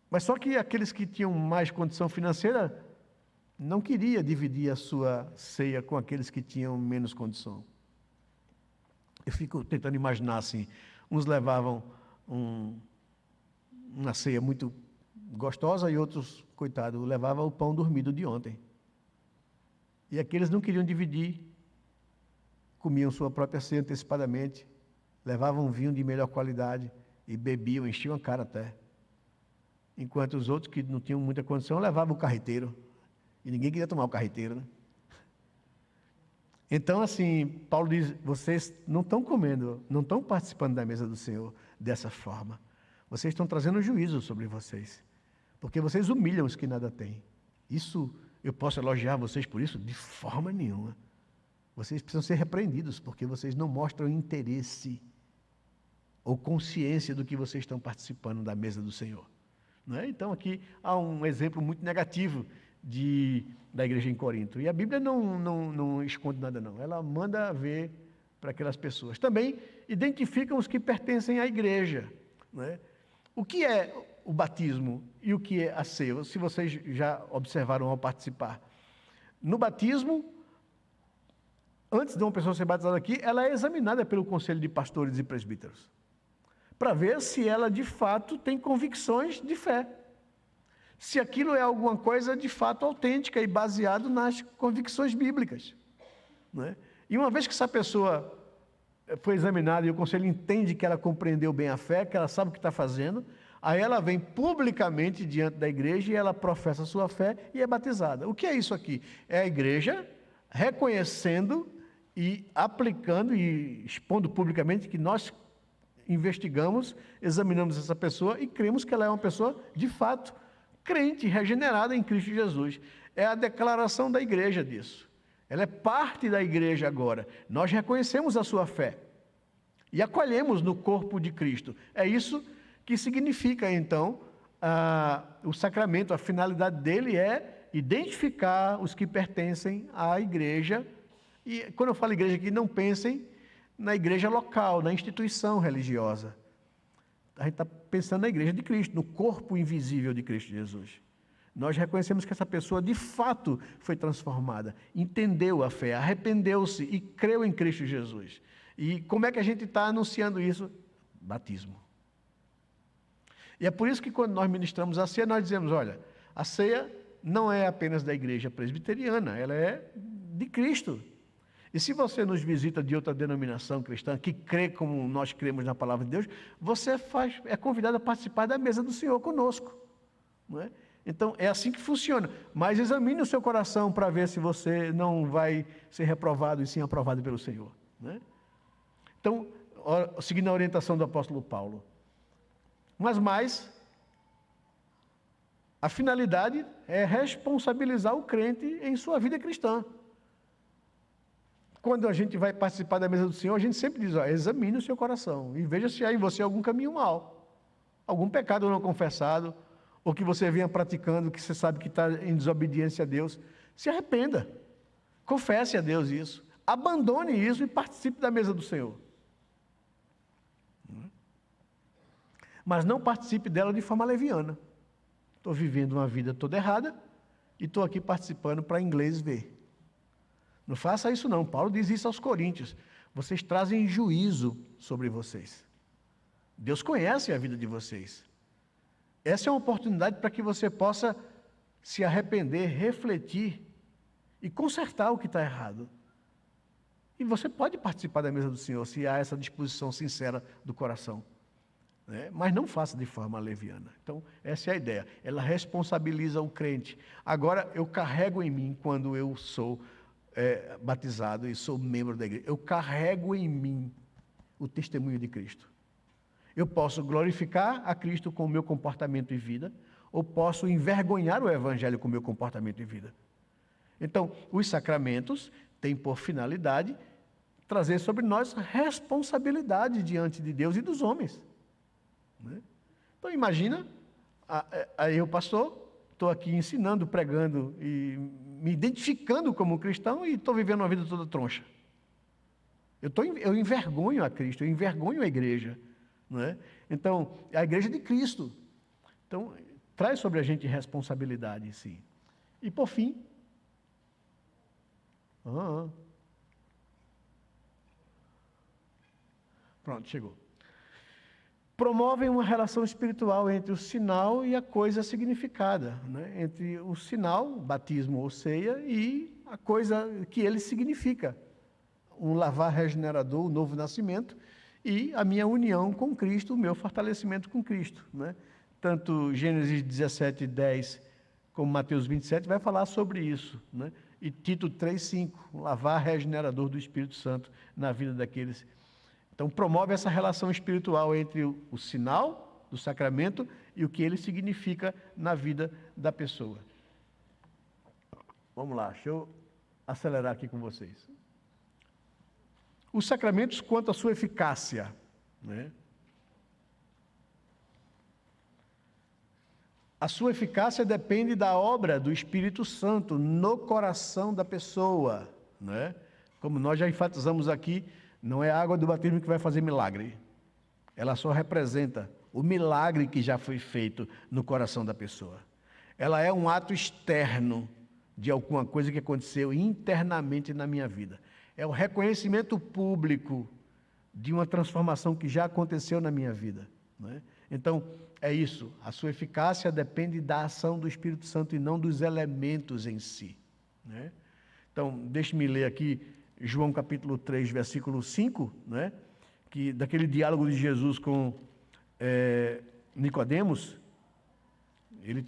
Mas só que aqueles que tinham mais condição financeira não queriam dividir a sua ceia com aqueles que tinham menos condição. Eu fico tentando imaginar assim, uns levavam uma ceia muito gostosa e outros, coitado, levavam o pão dormido de ontem. E aqueles não queriam dividir, comiam sua própria ceia antecipadamente, levavam vinho de melhor qualidade e bebiam, enchiam a cara até. Enquanto os outros que não tinham muita condição levavam o carreteiro. E ninguém queria tomar o carreteiro, Então, assim, Paulo diz: vocês não estão comendo, não estão participando da mesa do Senhor dessa forma. Vocês estão trazendo juízo sobre vocês, porque vocês humilham os que nada têm. Isso, eu posso elogiar vocês por isso? De forma nenhuma. Vocês precisam ser repreendidos, porque vocês não mostram interesse ou consciência do que vocês estão participando da mesa do Senhor. Então, aqui há um exemplo muito negativo da igreja em Corinto. E a Bíblia não esconde nada, não. Ela manda ver para aquelas pessoas. Também identificam os que pertencem à igreja. O que é o batismo e o que é a ceia? Se vocês já observaram ao participar. No batismo, antes de uma pessoa ser batizada aqui, ela é examinada pelo conselho de pastores e presbíteros, para ver se ela de fato tem convicções de fé. se aquilo é alguma coisa de fato autêntica e baseado nas convicções bíblicas, não é? E uma vez que essa pessoa foi examinada e o conselho entende que ela compreendeu bem a fé, que ela sabe o que está fazendo, aí ela vem publicamente diante da igreja e ela professa a sua fé e é batizada. O que é isso aqui? É a igreja reconhecendo e aplicando e expondo publicamente que nós investigamos, examinamos essa pessoa e cremos que ela é uma pessoa, de fato, crente, regenerada em Cristo Jesus. É a declaração da igreja disso. Ela é parte da igreja agora. Nós reconhecemos a sua fé e acolhemos no corpo de Cristo. É isso que significa, então, o sacramento. A finalidade dele é identificar os que pertencem à igreja. E quando eu falo igreja aqui, não pensem na igreja local, na instituição religiosa. A gente está pensando na igreja de Cristo, no corpo invisível de Cristo Jesus. Nós reconhecemos que essa pessoa de fato foi transformada, entendeu a fé, arrependeu-se e creu em Cristo Jesus. E como é que a gente está anunciando isso? Batismo. E é por isso que quando nós ministramos a ceia, nós dizemos, olha, a ceia não é apenas da igreja presbiteriana, ela é de Cristo. E se você nos visita de outra denominação cristã, que crê como nós cremos na palavra de Deus, você é convidado a participar da mesa do Senhor conosco, não é? Então, é assim que funciona. Mas examine o seu coração para ver se você não vai ser reprovado e sim aprovado pelo Senhor, né? Então, seguindo a orientação do apóstolo Paulo. Mas mais, a finalidade é responsabilizar o crente em sua vida cristã. Quando a gente vai participar da mesa do Senhor, a gente sempre diz, examine o seu coração e veja se há em você algum caminho mau, algum pecado não confessado, ou que você venha praticando, que você sabe que está em desobediência a Deus. Se arrependa, confesse a Deus isso, abandone isso e participe da mesa do Senhor. Mas não participe dela de forma leviana. Estou vivendo uma vida toda errada e estou aqui participando para inglês ver. Não faça isso não. Paulo diz isso aos Coríntios. Vocês trazem juízo sobre vocês. Deus conhece a vida de vocês. Essa é uma oportunidade para que você possa se arrepender, refletir e consertar o que está errado. E você pode participar da mesa do Senhor se há essa disposição sincera do coração, né? Mas não faça de forma leviana. Então, essa é a ideia. Ela responsabiliza o crente. Agora, eu carrego em mim, quando eu sou batizado e sou membro da igreja, eu carrego em mim o testemunho de Cristo. Eu posso glorificar a Cristo com o meu comportamento e vida, ou posso envergonhar o Evangelho com o meu comportamento e vida. Então, os sacramentos têm por finalidade trazer sobre nós responsabilidade diante de Deus e dos homens, né? Então, imagina, eu, pastor, estou aqui ensinando, pregando e me identificando como cristão e estou vivendo uma vida toda troncha. Eu envergonho a Cristo, eu envergonho a igreja, não é? Então, a igreja de Cristo. Então, traz sobre a gente responsabilidade, sim. E por fim, pronto, chegou. Promovem uma relação espiritual entre o sinal e a coisa significada, né? Entre o sinal, batismo ou ceia, e a coisa que ele significa. Um lavar regenerador, o novo nascimento, e a minha união com Cristo, o meu fortalecimento com Cristo, né? Tanto Gênesis 17:10 como Mateus 27 vai falar sobre isso, né? E Tito 3:5, um lavar regenerador do Espírito Santo na vida daqueles. Então, promove essa relação espiritual entre o sinal do sacramento e o que ele significa na vida da pessoa. Vamos lá, deixa eu acelerar aqui com vocês. Os sacramentos quanto à sua eficácia, né? A sua eficácia depende da obra do Espírito Santo no coração da pessoa, né? Como nós já enfatizamos aqui, não é a água do batismo que vai fazer milagre. Ela só representa o milagre que já foi feito no coração da pessoa. Ela é um ato externo de alguma coisa que aconteceu internamente na minha vida. É o reconhecimento público de uma transformação que já aconteceu na minha vida, né? Então, é isso. A sua eficácia depende da ação do Espírito Santo e não dos elementos em si, né? Então, deixe-me ler aqui João capítulo 3, versículo 5, né? Que, daquele diálogo de Jesus com Nicodemos. Ele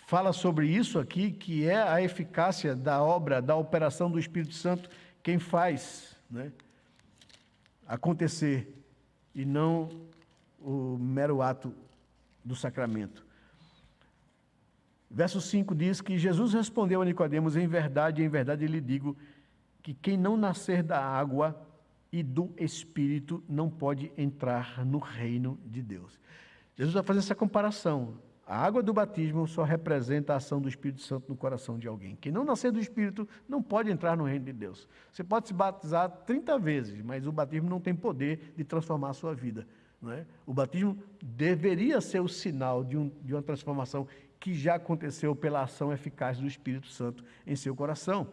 fala sobre isso aqui, que é a eficácia da obra, da operação do Espírito Santo, quem faz, né, acontecer, e não o mero ato do sacramento. Verso 5 diz que Jesus respondeu a Nicodemos: em verdade lhe digo, que quem não nascer da água e do Espírito não pode entrar no reino de Deus. Jesus vai fazer essa comparação. A água do batismo só representa a ação do Espírito Santo no coração de alguém. Quem não nascer do Espírito não pode entrar no reino de Deus. Você pode se batizar 30 vezes, mas o batismo não tem poder de transformar a sua vida, não é? O batismo deveria ser o sinal de uma transformação que já aconteceu pela ação eficaz do Espírito Santo em seu coração.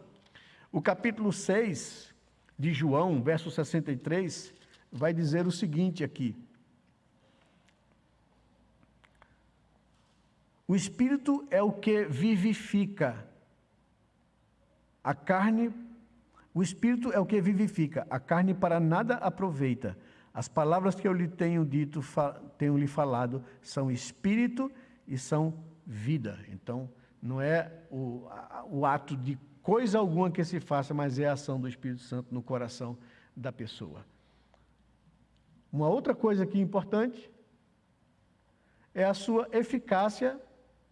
O capítulo 6 de João, verso 63, vai dizer o seguinte aqui: o Espírito é o que vivifica, a carne, o Espírito é o que vivifica, a carne para nada aproveita. As palavras que eu lhe tenho dito, tenho lhe falado, são Espírito e são vida. Então, não é o ato de coisa alguma que se faça, mas é a ação do Espírito Santo no coração da pessoa. Uma outra coisa aqui importante é a sua eficácia.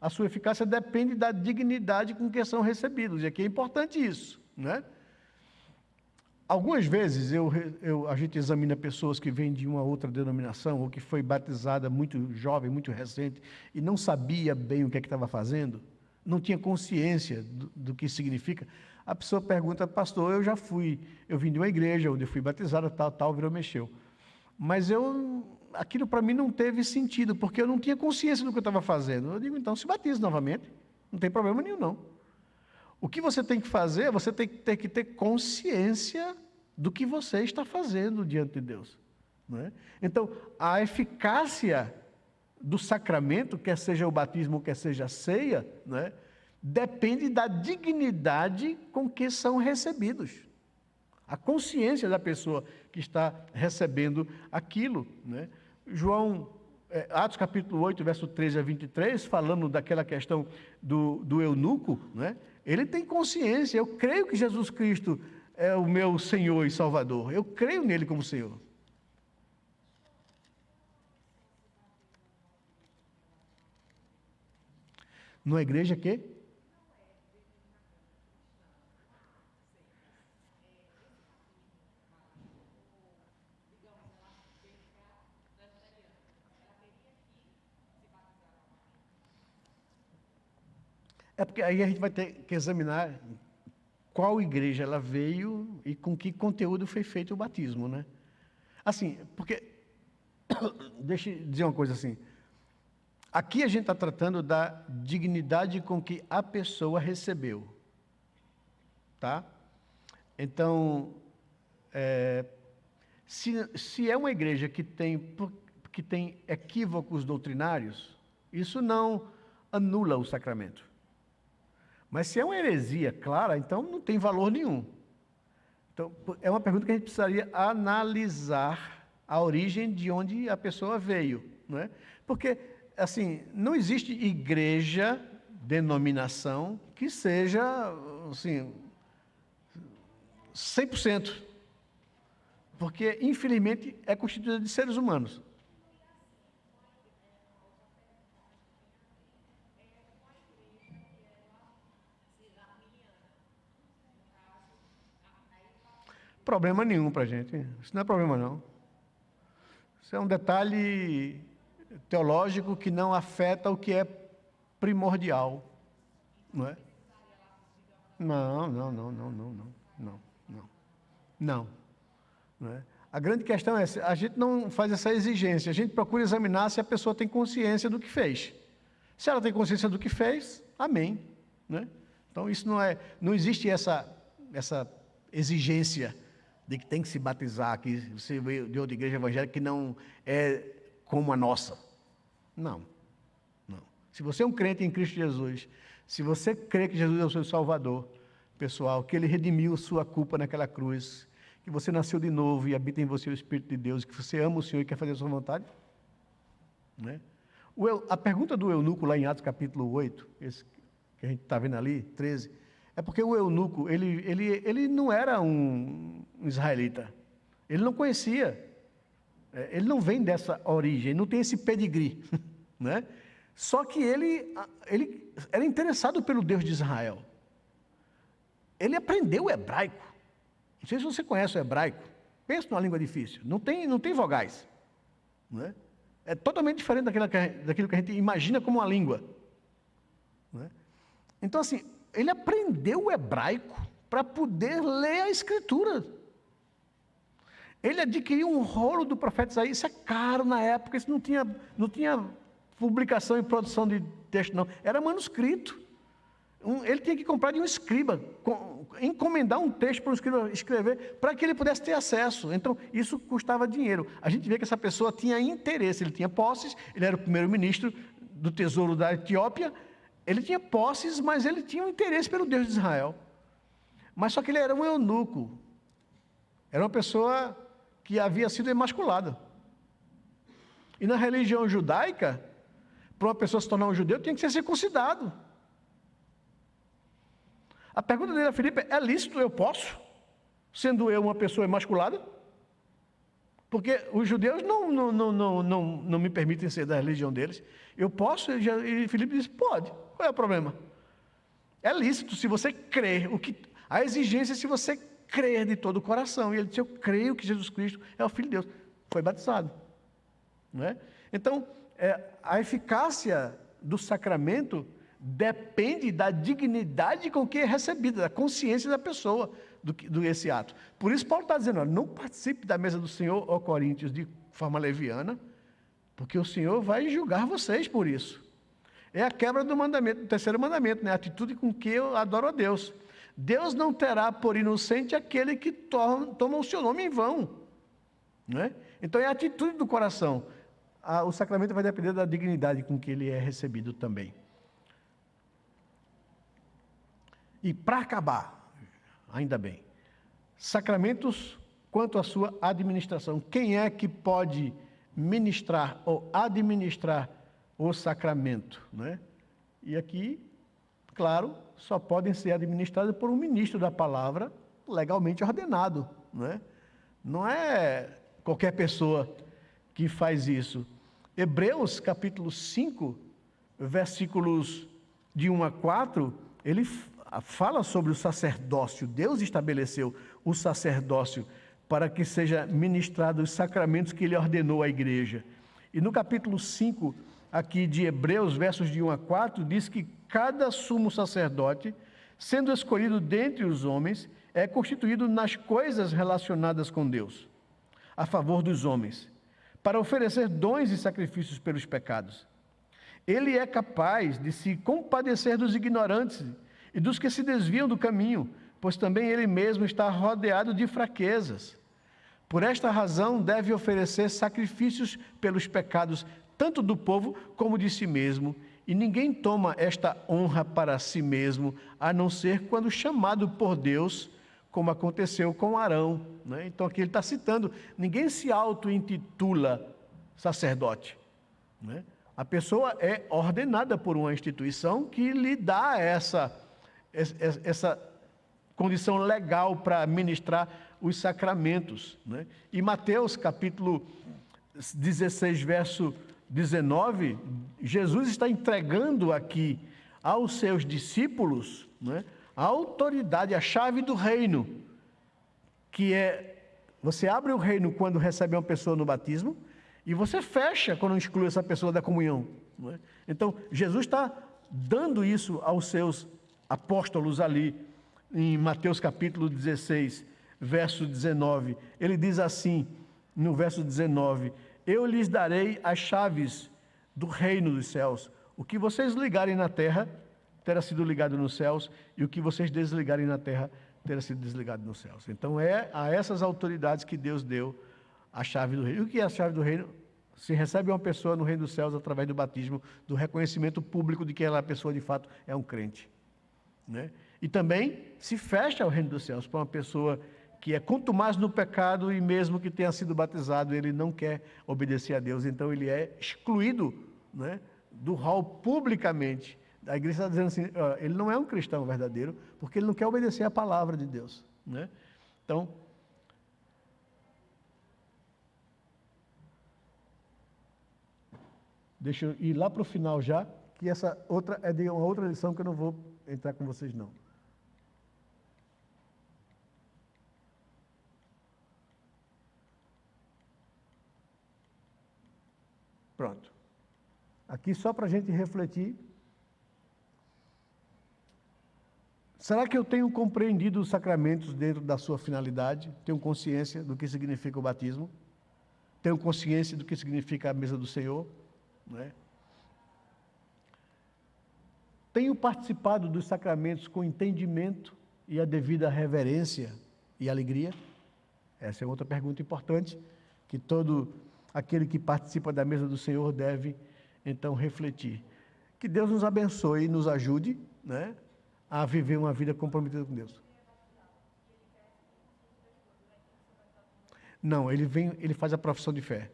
A sua eficácia depende da dignidade com que são recebidos, e aqui é importante isso, né? Algumas vezes a gente examina pessoas que vêm de uma outra denominação, ou que foi batizada muito jovem, muito recente, e não sabia bem o que é que estava fazendo, não tinha consciência do que significa. A pessoa pergunta: pastor, eu vim de uma igreja onde eu fui batizada, tal, virou, mexeu. Mas aquilo para mim não teve sentido, porque eu não tinha consciência do que eu estava fazendo. Eu digo: então se batize novamente, não tem problema nenhum não. O que você tem que fazer, você tem que ter consciência do que você está fazendo diante de Deus, não é? Então, a eficácia do sacramento, quer seja o batismo, quer seja a ceia, não é, depende da dignidade com que são recebidos. A consciência da pessoa que está recebendo aquilo, né? Atos capítulo 8, verso 13 a 23, falando daquela questão do eunuco, né? Ele tem consciência: eu creio que Jesus Cristo é o meu Senhor e Salvador, eu creio nele como Senhor. Numa igreja que? É porque aí a gente vai ter que examinar qual igreja ela veio e com que conteúdo foi feito o batismo, né? Assim, porque, deixa eu dizer uma coisa assim, aqui a gente está tratando da dignidade com que a pessoa recebeu, tá? Então, se é uma igreja que tem equívocos doutrinários, isso não anula o sacramento. Mas se é uma heresia clara, então não tem valor nenhum. Então, é uma pergunta que a gente precisaria analisar a origem de onde a pessoa veio, não é? Porque, assim, não existe igreja, denominação, que seja, assim, 100%. Porque, infelizmente, é constituída de seres humanos. Problema nenhum para a gente. Isso não é problema, não. Isso é um detalhe teológico que não afeta o que é primordial, não é? Não. Não é? A grande questão é, a gente não faz essa exigência, a gente procura examinar se a pessoa tem consciência do que fez. Se ela tem consciência do que fez, amém, né? Então isso não existe essa exigência de que tem que se batizar, que você veio de outra igreja evangélica que não é como a nossa. Não, não. Se você é um crente em Cristo Jesus, se você crê que Jesus é o seu Salvador, pessoal, que Ele redimiu sua culpa naquela cruz, que você nasceu de novo e habita em você o Espírito de Deus, que você ama o Senhor e quer fazer a sua vontade, né? A pergunta do eunuco lá em Atos capítulo 8, esse que a gente está vendo ali, 13, é porque o eunuco, ele não era um israelita, ele não conhecia, ele não vem dessa origem, não tem esse pedigree, né? Só que ele era interessado pelo Deus de Israel. Ele aprendeu o hebraico. Não sei se você conhece o hebraico. Pensa numa língua difícil. Não tem vogais, né? É totalmente diferente daquilo que a gente imagina como uma língua, né? Então, assim, ele aprendeu o hebraico para poder ler a Escritura. Ele adquiriu um rolo do profeta Isaías. Isso é caro na época, isso não tinha publicação e produção de texto, não. Era manuscrito. Ele tinha que comprar de um escriba, encomendar um texto para um escriba escrever, para que ele pudesse ter acesso. Então, isso custava dinheiro. A gente vê que essa pessoa tinha interesse, ele tinha posses, ele era o primeiro-ministro do tesouro da Etiópia, ele tinha posses, mas ele tinha um interesse pelo Deus de Israel. Mas só que ele era um eunuco, era uma pessoa que havia sido emasculada. E na religião judaica, para uma pessoa se tornar um judeu, tinha que ser circuncidado. A pergunta dele a Filipe é lícito, eu posso, sendo eu uma pessoa emasculada? Porque os judeus não me permitem ser da religião deles. Eu posso? E Filipe disse, pode. Qual é o problema? É lícito se você crer. A exigência é se você crer de todo o coração. E ele disse, eu creio que Jesus Cristo é o Filho de Deus. Foi batizado, não é? Então, a eficácia do sacramento depende da dignidade com que é recebida, da consciência da pessoa esse ato. Por isso Paulo está dizendo, não participe da mesa do Senhor, ó Coríntios, de forma leviana, porque o Senhor vai julgar vocês por isso. É a quebra do mandamento, do terceiro mandamento, né? A atitude com que eu adoro a Deus. Deus não terá por inocente aquele que toma o seu nome em vão, né? Então é a atitude do coração. O sacramento vai depender da dignidade com que ele é recebido também. E para acabar, ainda bem, sacramentos quanto à sua administração. Quem é que pode ministrar ou administrar o sacramento, né? E aqui, claro, só podem ser administrados por um ministro da palavra legalmente ordenado, né? Não é qualquer pessoa que faz isso. Hebreus capítulo 5, versículos de 1 a 4, ele fala sobre o sacerdócio. Deus estabeleceu o sacerdócio para que seja ministrado os sacramentos que ele ordenou à igreja. E no capítulo 5, aqui de Hebreus, versos de 1 a 4, diz que cada sumo sacerdote, sendo escolhido dentre os homens, é constituído nas coisas relacionadas com Deus, a favor dos homens, para oferecer dons e sacrifícios pelos pecados. Ele é capaz de se compadecer dos ignorantes e dos que se desviam do caminho, pois também ele mesmo está rodeado de fraquezas. Por esta razão, deve oferecer sacrifícios pelos pecados, tanto do povo como de si mesmo, e ninguém toma esta honra para si mesmo, a não ser quando chamado por Deus, como aconteceu com Arão, né? Então aqui ele está citando, ninguém se auto-intitula sacerdote, né? A pessoa é ordenada por uma instituição que lhe dá essa condição legal para ministrar os sacramentos, né? E Mateus capítulo 16, verso 19, Jesus está entregando aqui aos seus discípulos, né, a autoridade, a chave do reino, que é, você abre o reino quando recebe uma pessoa no batismo, e você fecha quando exclui essa pessoa da comunhão, não é? Então, Jesus está dando isso aos seus apóstolos ali, em Mateus capítulo 16, verso 19. Ele diz assim, no verso 19, eu lhes darei as chaves do reino dos céus. O que vocês ligarem na terra, terá sido ligado nos céus, e o que vocês desligarem na terra, terá sido desligado nos céus. Então, é a essas autoridades que Deus deu a chave do reino. E o que é a chave do reino? Se recebe uma pessoa no reino dos céus através do batismo, do reconhecimento público de que aquela pessoa de fato é um crente, né? E também se fecha ao reino dos céus para uma pessoa que é contumaz no pecado e mesmo que tenha sido batizado, ele não quer obedecer a Deus, então ele é excluído, né, do hall publicamente. A igreja está dizendo assim, ó, ele não é um cristão verdadeiro, porque ele não quer obedecer a palavra de Deus, né? Então, deixa eu ir lá para o final já, que essa outra é de uma outra lição que eu não vou entrar com vocês não. Pronto. Aqui só para a gente refletir. Será que eu tenho compreendido os sacramentos dentro da sua finalidade? Tenho consciência do que significa o batismo? Tenho consciência do que significa a mesa do Senhor? Né? Tenho participado dos sacramentos com entendimento e a devida reverência e alegria? Essa é outra pergunta importante, que todo aquele que participa da mesa do Senhor deve, então, refletir. Que Deus nos abençoe e nos ajude, né, a viver uma vida comprometida com Deus. Não, ele faz a profissão de fé.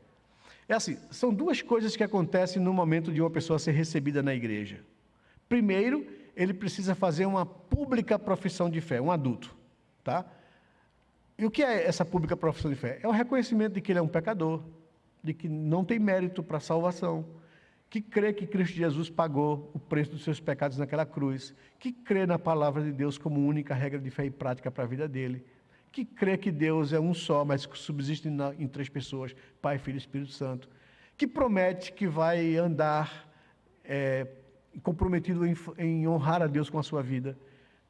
É assim, são duas coisas que acontecem no momento de uma pessoa ser recebida na igreja. Primeiro, ele precisa fazer uma pública profissão de fé, um adulto, tá? E o que é essa pública profissão de fé? É o reconhecimento de que ele é um pecador, de que não tem mérito para a salvação, que crê que Cristo Jesus pagou o preço dos seus pecados naquela cruz, que crê na palavra de Deus como única regra de fé e prática para a vida dele, que crê que Deus é um só, mas que subsiste em três pessoas, Pai, Filho e Espírito Santo, que promete que vai andar comprometido em honrar a Deus com a sua vida,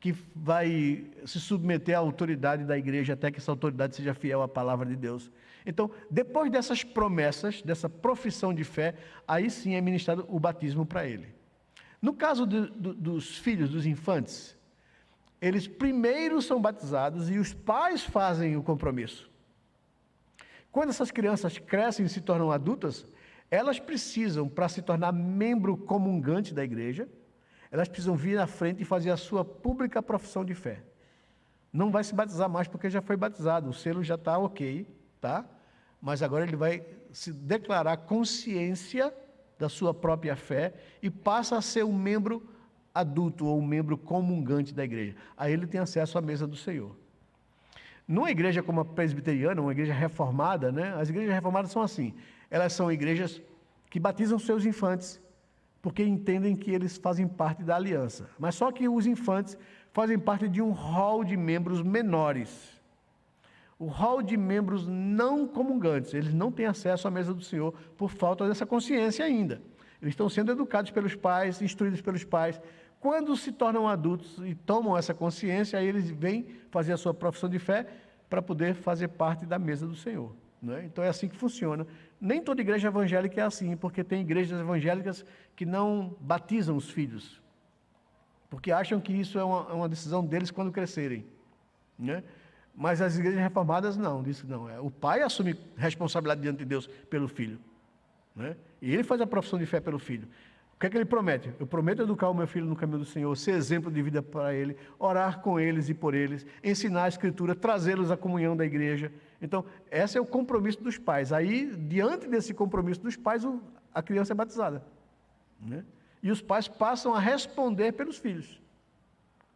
que vai se submeter à autoridade da igreja até que essa autoridade seja fiel à palavra de Deus. Então, depois dessas promessas, dessa profissão de fé, aí sim é ministrado o batismo para ele. No caso dos filhos, dos infantes, eles primeiro são batizados e os pais fazem o compromisso. Quando essas crianças crescem e se tornam adultas, elas precisam, para se tornar membro comungante da igreja, elas precisam vir à frente e fazer a sua pública profissão de fé. Não vai se batizar mais porque já foi batizado, o selo já está ok, tá? Mas agora ele vai se declarar consciência da sua própria fé e passa a ser um membro adulto ou um membro comungante da igreja. Aí ele tem acesso à mesa do Senhor. Numa igreja como a presbiteriana, uma igreja reformada, né? As igrejas reformadas são assim, elas são igrejas que batizam seus infantes, porque entendem que eles fazem parte da aliança. Mas só que os infantes fazem parte de um hall de membros menores. O hall de membros não comungantes, eles não têm acesso à mesa do Senhor por falta dessa consciência ainda. Eles estão sendo educados pelos pais, instruídos pelos pais. Quando se tornam adultos e tomam essa consciência, aí eles vêm fazer a sua profissão de fé para poder fazer parte da mesa do Senhor, né? Então é assim que funciona. Nem toda igreja evangélica é assim, porque tem igrejas evangélicas que não batizam os filhos, porque acham que isso é uma decisão deles quando crescerem, né? Mas as igrejas reformadas não, diz que não. O pai assume responsabilidade diante de Deus pelo filho, né? E ele faz a profissão de fé pelo filho. O que é que ele promete? Eu prometo educar o meu filho no caminho do Senhor, ser exemplo de vida para ele, orar com eles e por eles, ensinar a Escritura, trazê-los à comunhão da igreja. Então, esse é o compromisso dos pais. Aí, diante desse compromisso dos pais, a criança é batizada, né? E os pais passam a responder pelos filhos,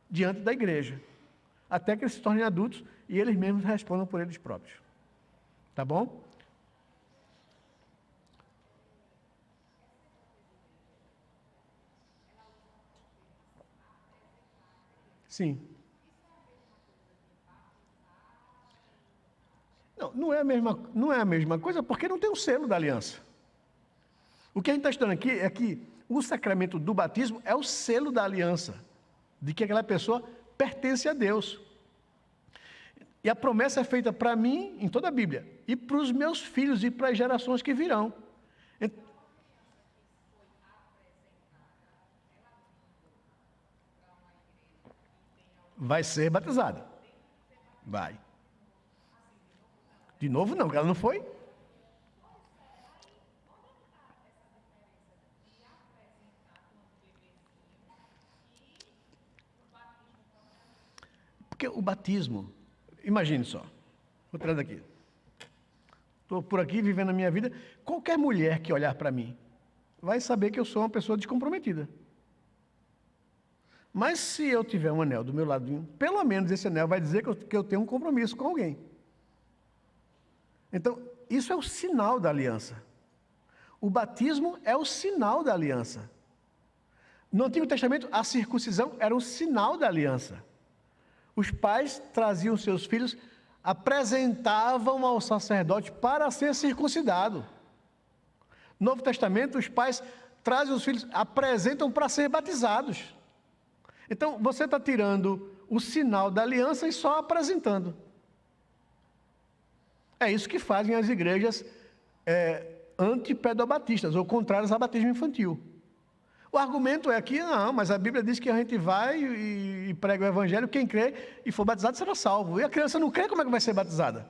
diante da igreja, até que eles se tornem adultos e eles mesmos respondam por eles próprios. Tá bom? Sim. Não é a mesma coisa porque não tem o selo da aliança. O que a gente está estudando aqui é que o sacramento do batismo é o selo da aliança, de que aquela pessoa pertence a Deus. E a promessa é feita para mim, em toda a Bíblia, e para os meus filhos e para as gerações que virão. Vai ser batizada. Vai. De novo não, porque ela não foi. Porque o batismo, imagine só, vou trazer daqui. Estou por aqui vivendo a minha vida. Qualquer mulher que olhar para mim vai saber que eu sou uma pessoa descomprometida. Mas se eu tiver um anel do meu ladinho, pelo menos esse anel vai dizer que eu tenho um compromisso com alguém. Então, isso é o sinal da aliança. O batismo é o sinal da aliança. No Antigo Testamento, a circuncisão era o sinal da aliança. Os pais traziam seus filhos, apresentavam ao sacerdote para ser circuncidado. No Novo Testamento, os pais trazem os filhos, apresentam para ser batizados. Então, você está tirando o sinal da aliança e só apresentando. É isso que fazem as igrejas antipedobatistas, ou contrárias ao batismo infantil. O argumento é que, não, mas a Bíblia diz que a gente vai e prega o Evangelho, quem crê e for batizado será salvo. E a criança não crê, como é que vai ser batizada?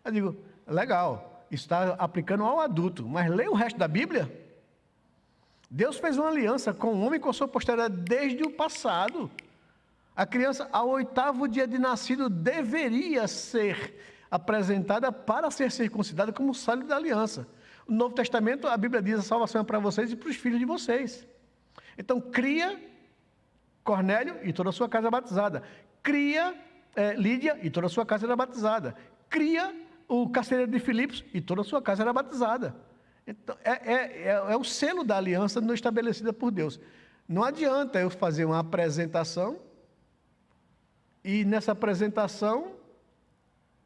Eu digo, legal, está aplicando ao adulto, mas lê o resto da Bíblia. Deus fez uma aliança com o homem e com a sua posteridade desde o passado. A criança, ao 8º dia de nascido, deveria ser apresentada para ser circuncidada como símbolo da aliança. No Novo Testamento, a Bíblia diz: a salvação é para vocês e para os filhos de vocês. Então, cria Cornélio e toda a sua casa batizada. Cria Lídia e toda a sua casa era batizada. Cria o carcereiro de Filipos e toda a sua casa era batizada. Então, é o selo da aliança não estabelecida por Deus. Não adianta eu fazer uma apresentação e nessa apresentação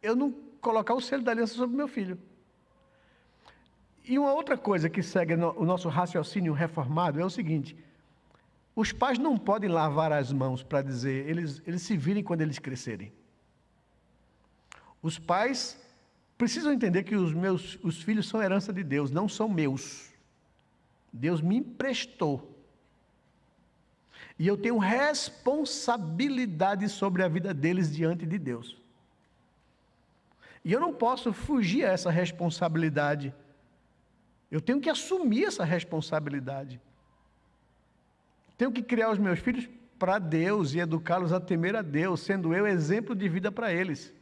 eu não colocar o selo da aliança sobre o meu filho. E uma outra coisa que segue o nosso raciocínio reformado é o seguinte: os pais não podem lavar as mãos para dizer, eles se virem quando eles crescerem. Os pais precisam entender que os filhos são herança de Deus, não são meus. Deus me emprestou. E eu tenho responsabilidade sobre a vida deles diante de Deus. E eu não posso fugir a essa responsabilidade. Eu tenho que assumir essa responsabilidade. Tenho que criar os meus filhos para Deus e educá-los a temer a Deus, sendo eu exemplo de vida para eles.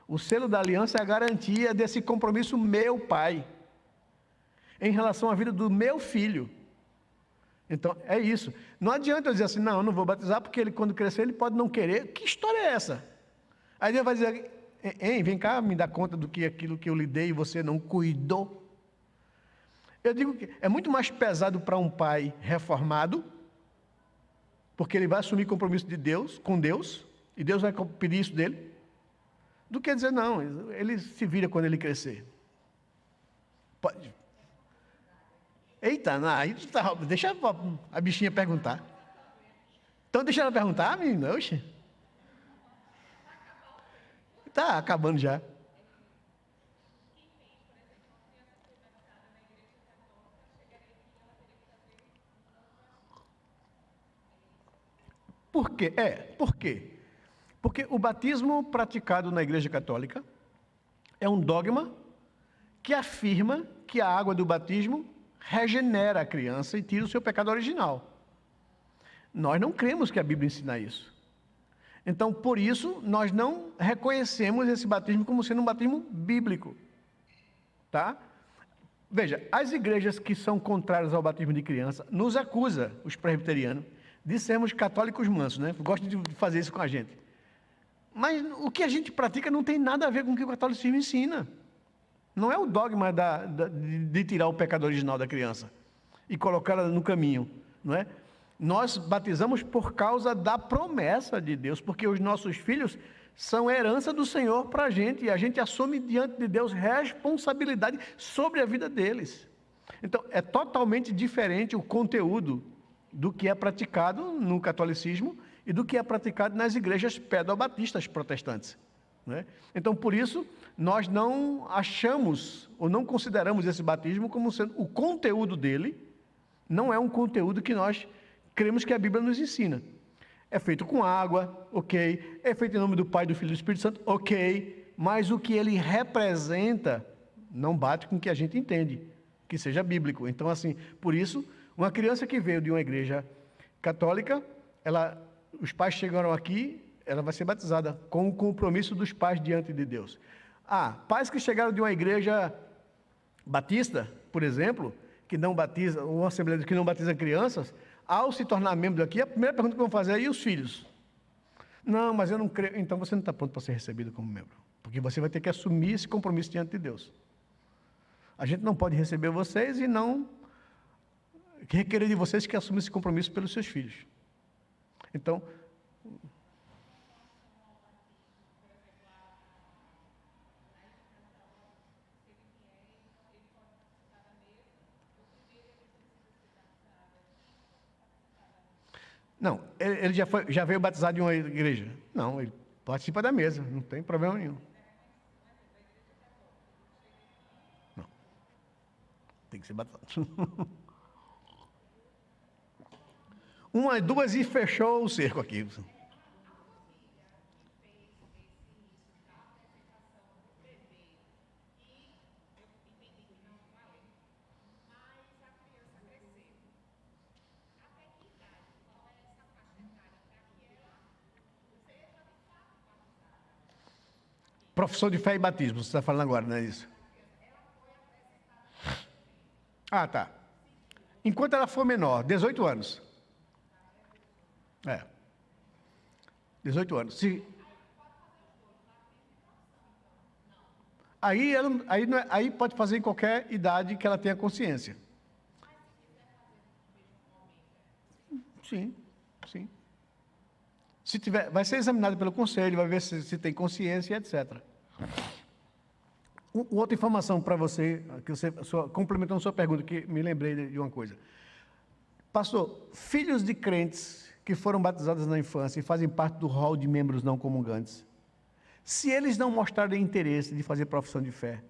O selo da aliança é a garantia desse compromisso meu pai, em relação à vida do meu filho. Então, é isso. Não adianta eu dizer assim, não, eu não vou batizar, porque ele, quando crescer, ele pode não querer. Que história é essa? Aí Deus vai dizer, vem cá, me dá conta do que aquilo que eu lhe dei e você não cuidou. Eu digo que é muito mais pesado para um pai reformado, porque ele vai assumir compromisso de Deus, com Deus, e Deus vai pedir isso dele, do que dizer, não, ele se vira quando ele crescer. Pode. Eita, não, aí deixa a bichinha perguntar. Então deixa ela perguntar, menina, oxe. Está acabando já. Por quê? Por quê? Porque o batismo praticado na Igreja Católica é um dogma que afirma que a água do batismo regenera a criança e tira o seu pecado original. Nós não cremos que a Bíblia ensina isso. Então, por isso, nós não reconhecemos esse batismo como sendo um batismo bíblico. Tá? Veja, as igrejas que são contrárias ao batismo de criança nos acusam, os presbiterianos, de sermos católicos mansos, né? Gostam de fazer isso com a gente. Mas o que a gente pratica não tem nada a ver com o que o catolicismo ensina. Não é o dogma de tirar o pecado original da criança e colocá-la no caminho, não é? Nós batizamos por causa da promessa de Deus, porque os nossos filhos são herança do Senhor para a gente, e a gente assume diante de Deus responsabilidade sobre a vida deles. Então, é totalmente diferente o conteúdo do que é praticado no catolicismo e do que é praticado nas igrejas pedobatistas protestantes. Né? Então, por isso, nós não achamos ou não consideramos esse batismo como sendo o conteúdo dele, não é um conteúdo que nós cremos que a Bíblia nos ensina. É feito com água, ok. É feito em nome do Pai, do Filho e do Espírito Santo, ok. Mas o que ele representa não bate com o que a gente entende, que seja bíblico. Então, assim, por isso, uma criança que veio de uma igreja católica, os pais chegaram aqui, ela vai ser batizada com o compromisso dos pais diante de Deus. Pais que chegaram de uma igreja batista, por exemplo, que não batiza, ou uma assembleia que não batiza crianças, ao se tornar membro aqui, a primeira pergunta que vão fazer é: e os filhos? Não, mas eu não creio. Então você não está pronto para ser recebido como membro, porque você vai ter que assumir esse compromisso diante de Deus. A gente não pode receber vocês e não requerer de vocês que assumam esse compromisso pelos seus filhos. Então, não, ele já veio batizado em uma igreja? Não, ele participa da mesa, não tem problema nenhum. Não, tem que ser batizado. Uma, duas e fechou o cerco aqui. Profissão de fé e batismo, você está falando agora, não é isso? Tá. Enquanto ela for menor, 18 anos. 18 anos. Aí pode fazer em qualquer idade que ela tenha consciência. Sim. Se tiver, vai ser examinado pelo conselho, vai ver se tem consciência, etc. Outra informação para você, complementando a sua pergunta, que me lembrei de uma coisa. Pastor, filhos de crentes que foram batizados na infância e fazem parte do rol de membros não comungantes, se eles não mostrarem interesse de fazer profissão de fé,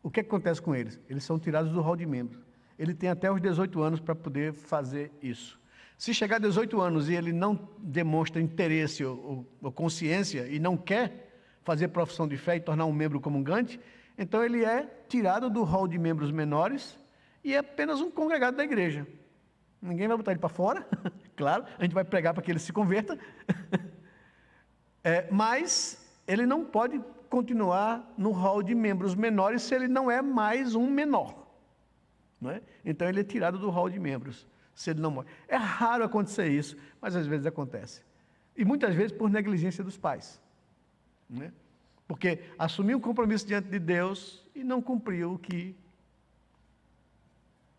o que acontece com eles? Eles são tirados do rol de membros. Ele tem até os 18 anos para poder fazer isso. Se chegar a 18 anos e ele não demonstra interesse ou consciência e não quer fazer profissão de fé e tornar um membro comungante, então ele é tirado do rol de membros menores e é apenas um congregado da igreja. Ninguém vai botar ele para fora, claro, a gente vai pregar para que ele se converta, mas ele não pode continuar no rol de membros menores se ele não é mais um menor. Não é? Então ele é tirado do rol de membros. Se ele não morre. É raro acontecer isso, mas às vezes acontece. E muitas vezes por negligência dos pais. Né? Porque assumiu um compromisso diante de Deus e não cumpriu o que...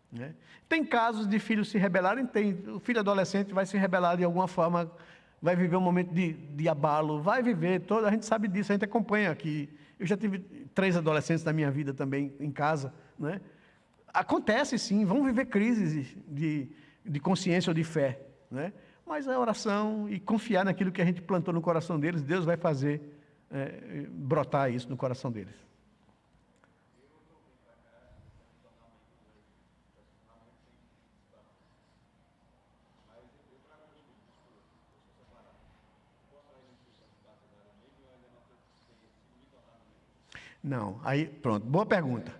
Né? Tem casos de filhos se rebelarem, o filho adolescente vai se rebelar de alguma forma, vai viver um momento de abalo, vai viver, a gente sabe disso, a gente acompanha aqui. Eu já tive 3 adolescentes na minha vida também, em casa. Né? Acontece sim, vão viver crises de consciência ou de fé, né? Mas a oração e confiar naquilo que a gente plantou no coração deles, Deus vai fazer brotar isso no coração deles. Não, aí pronto, boa pergunta.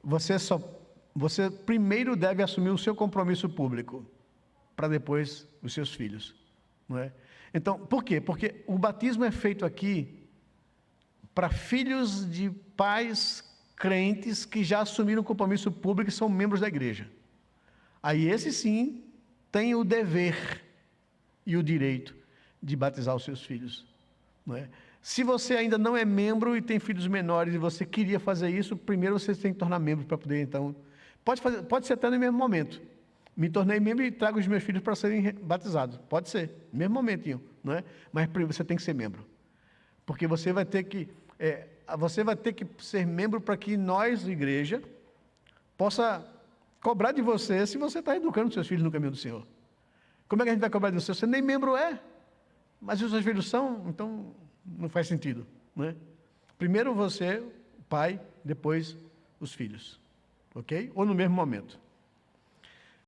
Você primeiro deve assumir o seu compromisso público, para depois os seus filhos. Não é? Então, por quê? Porque o batismo é feito aqui para filhos de pais crentes que já assumiram o compromisso público e são membros da igreja. Aí esse sim tem o dever e o direito de batizar os seus filhos. Não é? Se você ainda não é membro e tem filhos menores e você queria fazer isso, primeiro você tem que tornar membro para poder então... Pode ser até no mesmo momento. Me tornei membro e trago os meus filhos para serem batizados. Pode ser, no mesmo momentinho, não é? Mas você tem que ser membro. Porque você vai ter que ser membro para que nós, igreja, possa cobrar de você se você está educando seus filhos no caminho do Senhor. Como é que a gente vai cobrar de você? Você nem membro é. Mas os seus filhos são, então não faz sentido. Não é? Primeiro você, o pai, depois os filhos. Ok? Ou no mesmo momento.